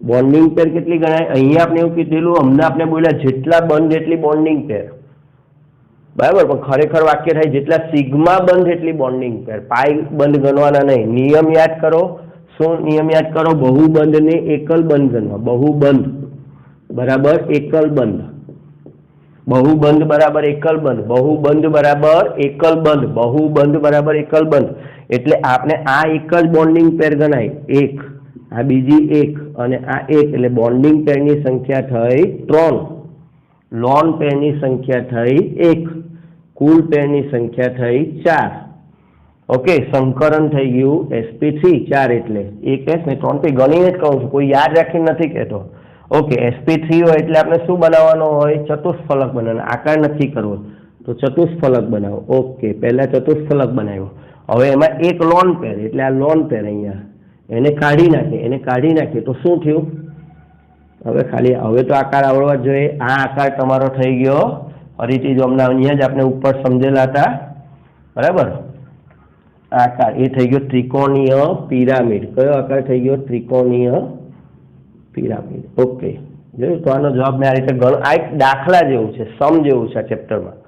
બોન્ડિંગ પેર કેટલી ગણાય? અહીંયા આપણે એવું કીધેલું, હમણાં આપણે બોલ્યા જેટલા બંધ એટલી બોન્ડિંગ પેર. બરાબર, પણ ખરેખર વાક્ય થાય જેટલા સિગ્મા બંધ એટલી બોન્ડિંગ પેર. પાઈ બંધ ગણવાના નહીં. નિયમ યાદ કરો. શું નિયમ યાદ કરો? બહુબંધને એકલ બંધ ગણવા. બહુબંધ બરાબર એકલ બંધ. બહુબંધ બરાબર એકલ બંધ. બહુબંધ બરાબર એકલ બંધ. બહુબંધ બરાબર એકલ બંધ. એટલે આપણે આ એક જ બોન્ડિંગ પેર ગણાય. 1, આ બીજી 1 અને આ 1. એટલે બોન્ડિંગ પેરની સંખ્યા થઈ 3. લોન પેરની સંખ્યા થઈ 1. કુલ પેરની સંખ્યા થઈ 4. ઓકે, સંકરણ થઈ ગયું sp3. 4 એટલે 1s ને 3p. ગણીને જ કહું છું, કોઈ યાદ રાખીને નથી કહેતો. ઓકે, sp3 હોય એટલે આપણે શું બનાવવાનો હોય? ચતુષ્ફલક બનાવવાનો. આકાર નથી કરવો તો ચતુષ્ફલક બનાવો. ઓકે, પહેલા ચતુષ્ફલક બનાવ્યો. હવે એમાં 1 લોન પેર એટલે આ લોન પેર અહીંયા એને કાઢી નાખીએ તો શું થયું? હવે તો આકાર આવડવા જોઈએ. આ આકાર તમારો થઈ ગયો. ફરીથી જો હમણાં અહીંયા જ આપણે ઉપર સમજેલા હતા, બરાબર. આકાર એ થઈ ગયો ત્રિકોણીય પિરામિડ. કયો આકાર થઈ ગયો? ત્રિકોણીય પિરામિડ ઓકે જોયું તો આનો જવાબ મેં આ રીતે આ એક દાખલા જેવું છે સમ જેવું છે આ ચેપ્ટરમાં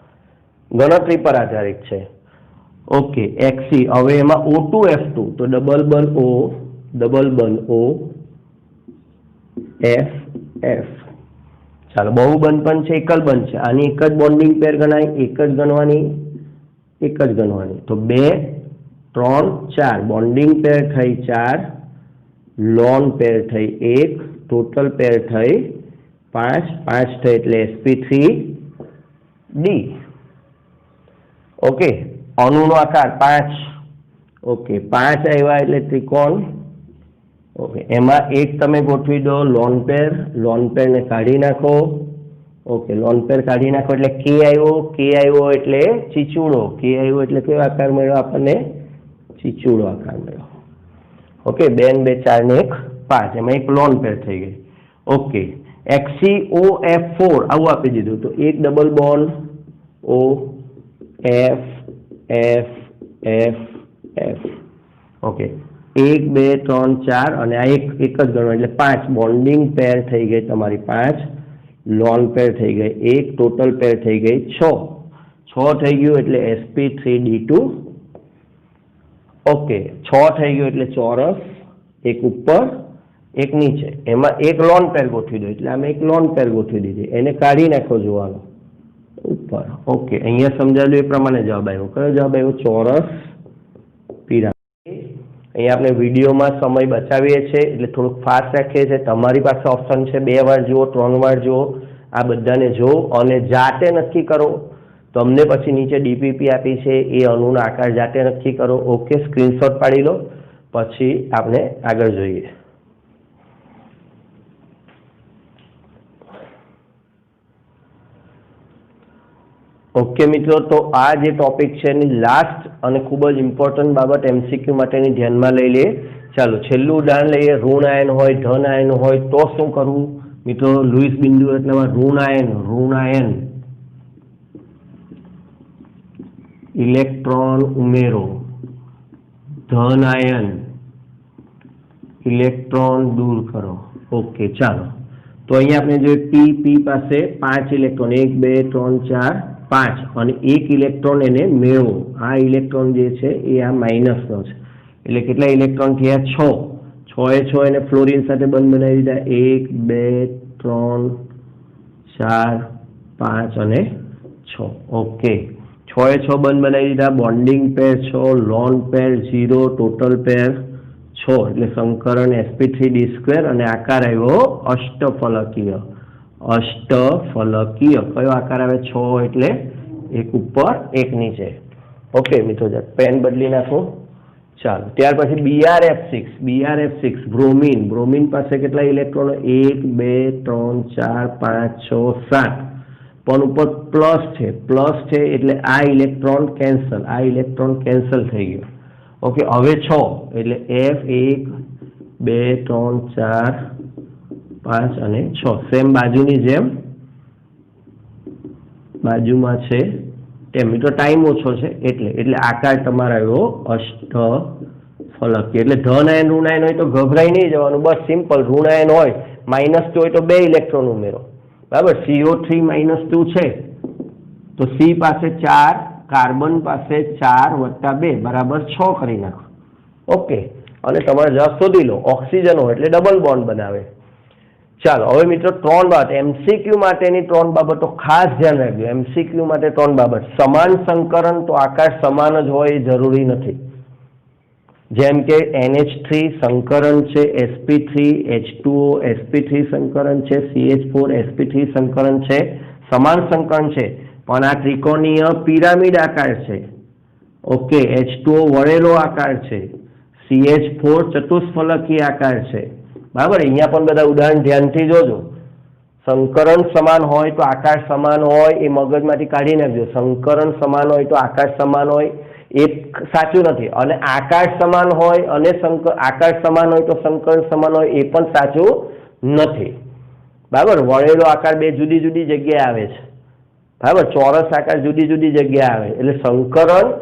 ગણતરી પર આધારિત છે ઓકે XC હવે એમાં O2F2 તો ડબલ બંધ O F ચાલો બહુબંધ પણ છે એકલ બંધ છે આની એક જ બોન્ડિંગ પેર ગણાય એક જ ગણવાની તો 2 3 4 બોન્ડિંગ પેર થઈ 4 લોન પેર થઈ 1 ટોટલ પેર થઈ 5 થઈ એટલે sp3d ઓકે અણુનો આકાર 5 ઓકે 5 આવ્યા એટલે ત્રિકોણ ઓકે એમાં એક તમે ગોઠવી દો લોન પેર ને કાઢી નાખો ઓકે લોન પેર કાઢી નાખો એટલે k આવ્યો એટલે ચીચુડો k આવ્યો એટલે કેવો આકાર મળ્યો આપણને ચીચુડો આકાર મળ્યો ઓકે 2 ને 2 4 ને 1 5 એમાં એક લોન પેર થઈ ગઈ ઓકે XCOF4 આવું આપી દીધું તો એક double bond O F F F F okay 1 2 3 4 અને આ એક જ ગણો એટલે 5 બોન્ડિંગ પેર થઈ ગઈ તમારી 5 લોન પેર થઈ ગઈ 1 ટોટલ પેર થઈ ગઈ 6 થઈ ગયું એટલે sp3d2 ઓકે 6 થઈ ગયું એટલે ચોરસ એક ઉપર એક નીચે એમાં એક લોન પેર ગોઠવી દો એટલે આમે એક લોન પેર ગોઠવી દીધી એને કાઢી નાખો જોવાનો ઉપર ઓકે અહીંયા સમજાવ્યું એ પ્રમાણે જવાબ આવ્યો કયો જવાબ આવ્યો ચોરસ પિરામિડ અહીંયા આપણે વિડીયોમાં સમય બચાવીએ છીએ એટલે થોડુંક ફાસ્ટ રાખીએ છીએ તમારી પાસે ઓપ્શન છે 2 વાર જુઓ 3 વાર જુઓ આ બધાને જુઓ અને જાતે નક્કી કરો તમને પછી નીચે ડીપીપી આપી છે એ અણુનો આકાર જાતે નક્કી કરો ઓકે સ્ક્રીનશોટ પાડી લો પછી આપણે આગળ જોઈએ ઓકે મિત્રો તો આ જે ટોપિક છે એની લાસ્ટ અને ખૂબ જ ઇમ્પોર્ટન્ટ બાબત એમસીક્યુ માટેની ધ્યાનમાં લઈ લઈએ ચાલો છેલ્લું ઉદાહરણ લઈએ ઋણ આયન હોય ધન આયન હોય તો શું કરવું મિત્રો લુઈસ બિંદુ એટલે ઋણ આયન ઇલેક્ટ્રોન ઉમેરો ધન આયન ઇલેક્ટ્રોન દૂર કરો ઓકે ચાલો તો અહીંયા આપણે જોઈએ p પાસે 5 ઇલેક્ટ્રોન 1 2 3 4 5 અને એક ઇલેક્ટ્રોન એને મેળવો આ ઇલેક્ટ્રોન જે છે એ આ માઇનસનો છે એટલે કેટલા ઇલેક્ટ્રોન થયા 6 એને ફ્લોરિન સાથે બંધ બનાવી દીધા 1 2 3 4 5 અને 6 ઓકે 6 બંધ બનાવી દીધા બોન્ડિંગ પેર 6 લોન પેર 0 ટોટલ પેર 6 એટલે સંકરણ sp3d2 અને આકાર આવ્યો અષ્ટફલકીય કયો આકાર આવે 6 એટલે એક ઉપર એક નીચે ઓકે મિત્રો પેન બદલી નાખો ચાલો ત્યાર પછી BrF6 બ્રોમિન પાસે કેટલા ઇલેક્ટ્રોનો 1 2 3 4 5 6 7 પણ ઉપર પ્લસ છે એટલે આ ઇલેક્ટ્રોન કેન્સલ થઈ ગયો ઓકે હવે 6 એટલે F1 2 3 4 5 અને 6 સેમ બાજુની જેમ બાજુમાં છે તેમ મિત્રો ટાઈમ ઓછો છે એટલે આકાર તમારો આવ્યો અષ્ટફલકી એટલે ધન આયન ઋણ આયન હોય તો ગભરાઈ નહીં જવાનું બસ સિમ્પલ ઋણ આયન હોય -2 હોય તો 2 ઇલેક્ટ્રોન ઉમેરો બરાબર CO3 -2 છે તો C પાસે 4 કાર્બન પાસે 4 + 2 બરાબર 6 કરી નાખો ઓકે અને તમારે જવાબ શોધી લો ઓક્સિજન હોય એટલે ડબલ બોન્ડ બનાવે ચાલો હવે મિત્રો 3 બાબત એમસીક્યુ માટેની 3 બાબતો ખાસ ધ્યાન રાખજો એમસીક્યુ માટે 3 બાબત સમાન સંકરણ તો આકાર સમાન જ હોય એ જરૂરી નથી જેમ કે NH3 સંકરણ છે sp3 H2O sp3 સંકરણ છે CH4 sp3 સંકરણ છે સમાન સંકરણ છે પણ આ ત્રિકોણીય પિરામિડ આકાર છે ઓકે H2O વળેલો આકાર છે CH4 ચતુષ્ફલકીય આકાર છે બરાબર અહીંયા પણ બધા ઉદાહરણ ધ્યાનથી જોજો સંકરણ સમાન હોય તો આકાર સમાન હોય એ મગજમાંથી કાઢી નાખજો સંકરણ સમાન હોય તો આકાર સમાન હોય એ સાચું નથી અને આકાર સમાન હોય અને આકાર સમાન હોય તો સંકરણ સમાન હોય એ પણ સાચું નથી બરાબર વળેલો આકાર બે જુદી જુદી જગ્યાએ આવે છે બરાબર ચોરસ આકાર જુદી જુદી જગ્યાએ આવે એટલે સંકરણ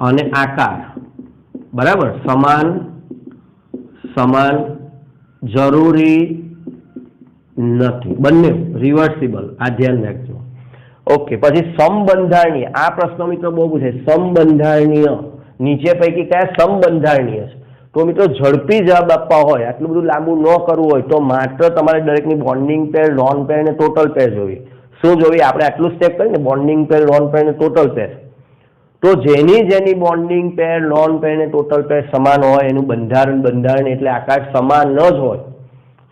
અને આકાર બરાબર સમાન સમાન જરૂરી નથી, બંને રિવર્સિબલ, આ ધ્યાન રાખજો. ઓકે, પછી સમબંધારણીય. આ પ્રશ્ન મિત્રો બહુ પૂછે. સમબંધારણીય નીચે પૈકી કયા સમબંધારણીય છે? તો મિત્રો ઝડપી જવાબ આપવા હોય, આટલું બધું લાંબુ ન કરવું હોય તો માત્ર તમારે દરેકની બોન્ડિંગ પેર, લોન પેર અને ટોટલ પેર જોવી. શું જોવી? આપણે આટલું સ્ટેપ કરીને બોન્ડિંગ પેર, લોન પેર અને ટોટલ પેર. તો જેની બોન્ડિંગ પેર, લોન પેર અને ટોટલ પેર સમાન હોય એનું બંધારણ એટલે આકાર સમાન જ હોય.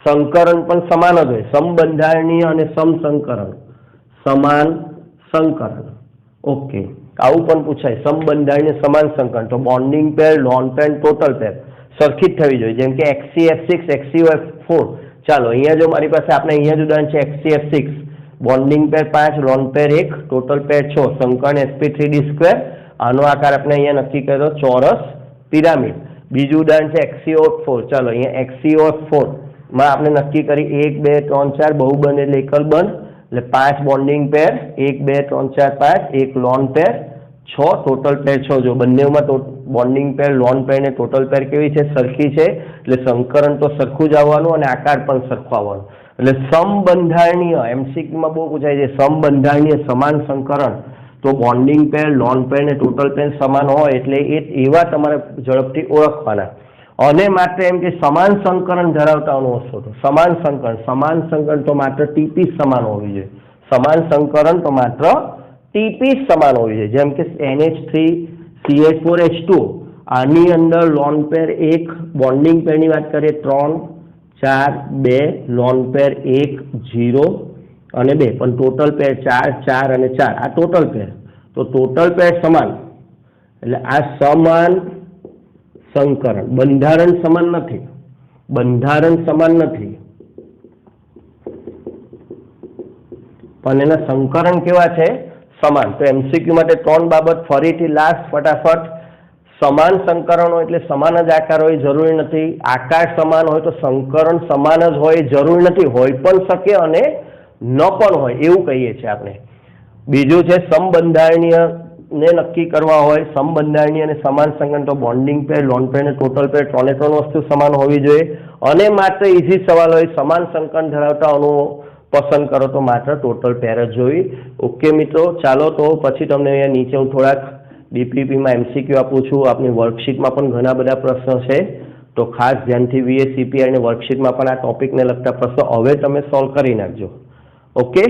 સંકરણ પણ સમાન જ હોય. સમબંધારણીય અને સમસંકરણ, સમાન સંકરણ. ઓકે, આવું પણ પૂછાય. સમબંધારણીય સમાન સંકરણ તો બોન્ડિંગ પેર, લોન પેર, ટોટલ પેર સરખી જ થવી જોઈએ. જેમ કે XCF6, XCF4. ચાલો અહીંયા જો મારી પાસે આપણે અહીંયા જ ઉદાહરણ છે XCF6, બોન્ડિંગ પેર 5, લોન પેર 1, ટોટલ પેર 6, સંકરણ sp3d². આનો આકાર આપણે અહીંયા નક્કી કર્યો ચોરસ પિરામિડ. બીજું ઉદાહરણ છે XCO4. ચાલો અહીંયા XCO4 માં આપણે નક્કી કરી 1 2 3 4 બહુબંધ એટલે એકલ બંધ, એટલે 5 બોન્ડિંગ પેર, 1 2 3 4 5, 1 લોન પેર, 6 ટોટલ પેર 6. જો બંનેમાં બોન્ડિંગ પેર, લોન પેર ને ટોટલ પેર કેવી છે? સરખી છે. એટલે સંકરણ તો સરખું જ આવવાનું અને આકાર પણ સરખો આવવાનો. એટલે સમબંધારણીય MCQ માં બહુ પૂછાય છે. સમબંધારણીય સમાન સંકરણ તો બોન્ડિંગ પેર, લોન પેર ને ટોટલ પેર સમાન હોય એટલે એવા તમારે ઝડપથી ઓળખવાના. અને માત્ર એમ કે સમાન સંકરણ ધરાવતાનો વસ્તુ તો સમાન સંકરણ તો માત્ર ટીપી સમાન હોવી જોઈએ. સમાન સંકરણ તો માત્ર ટીપી સમાન હોવી જોઈએ. જેમ કે NH3CH4H2 આની અંદર લોન પેર 1, બોન્ડિંગ પેરની વાત કરીએ 3 4 2, લોન પેર 1 0 અને 2, પણ ટોટલ પેર 4 4 અને 4. આ ટોટલ પેર તો ટોટલ પેર સમાન એટલે આ સમાન સંકરણ. બંધારણ સમાન નથી, પણ એના સંકરણ કેવા છે? સમાન. તો MCQ માટે 3 બાબત ફરીથી લાસ્ટ ફટાફટ. સમાન સંકરણ હોય એટલે સમાન જ આકાર હોય જરૂરી નથી. આકાર સમાન હોય તો સંકરણ સમાન જ હોય જરૂરી નથી. હોય પણ શકે અને ન પણ હોય એવું કહીએ છીએ આપણે. બીજું છે સમબંધારણીય ને નક્કી કરવા હોય, સમબંધારણીય અને સમાન સંકરણ તો બોન્ડિંગ પેર, લોન પેર અને ટોટલ પેર 3 વસ્તુ સમાન હોવી જોઈએ. અને માત્ર ઇઝી સવાલ હોય સમાન સંકરણ ધરાવતા અણુઓ પસંદ કરો તો માત્ર ટોટલ પેર જ જોઈ. ઓકે મિત્રો, ચાલો તો પછી તમને અહીંયા નીચે હું થોડાક DPPમાં MCQ આપું છું. આપની વર્કશીટમાં પણ ઘણા બધા પ્રશ્નો છે તો ખાસ ધ્યાનથી VACPI અને વર્કશીટમાં પણ આ ટોપિકને લગતા પ્રશ્નો હવે તમે સોલ્વ કરી નાખજો. ઓકે,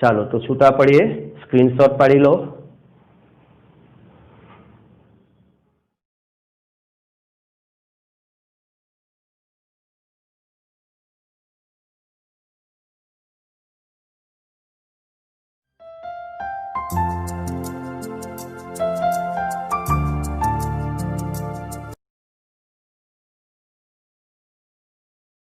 ચાલો તો છૂટા પડીએ. સ્ક્રીનશોટ પાડી લો.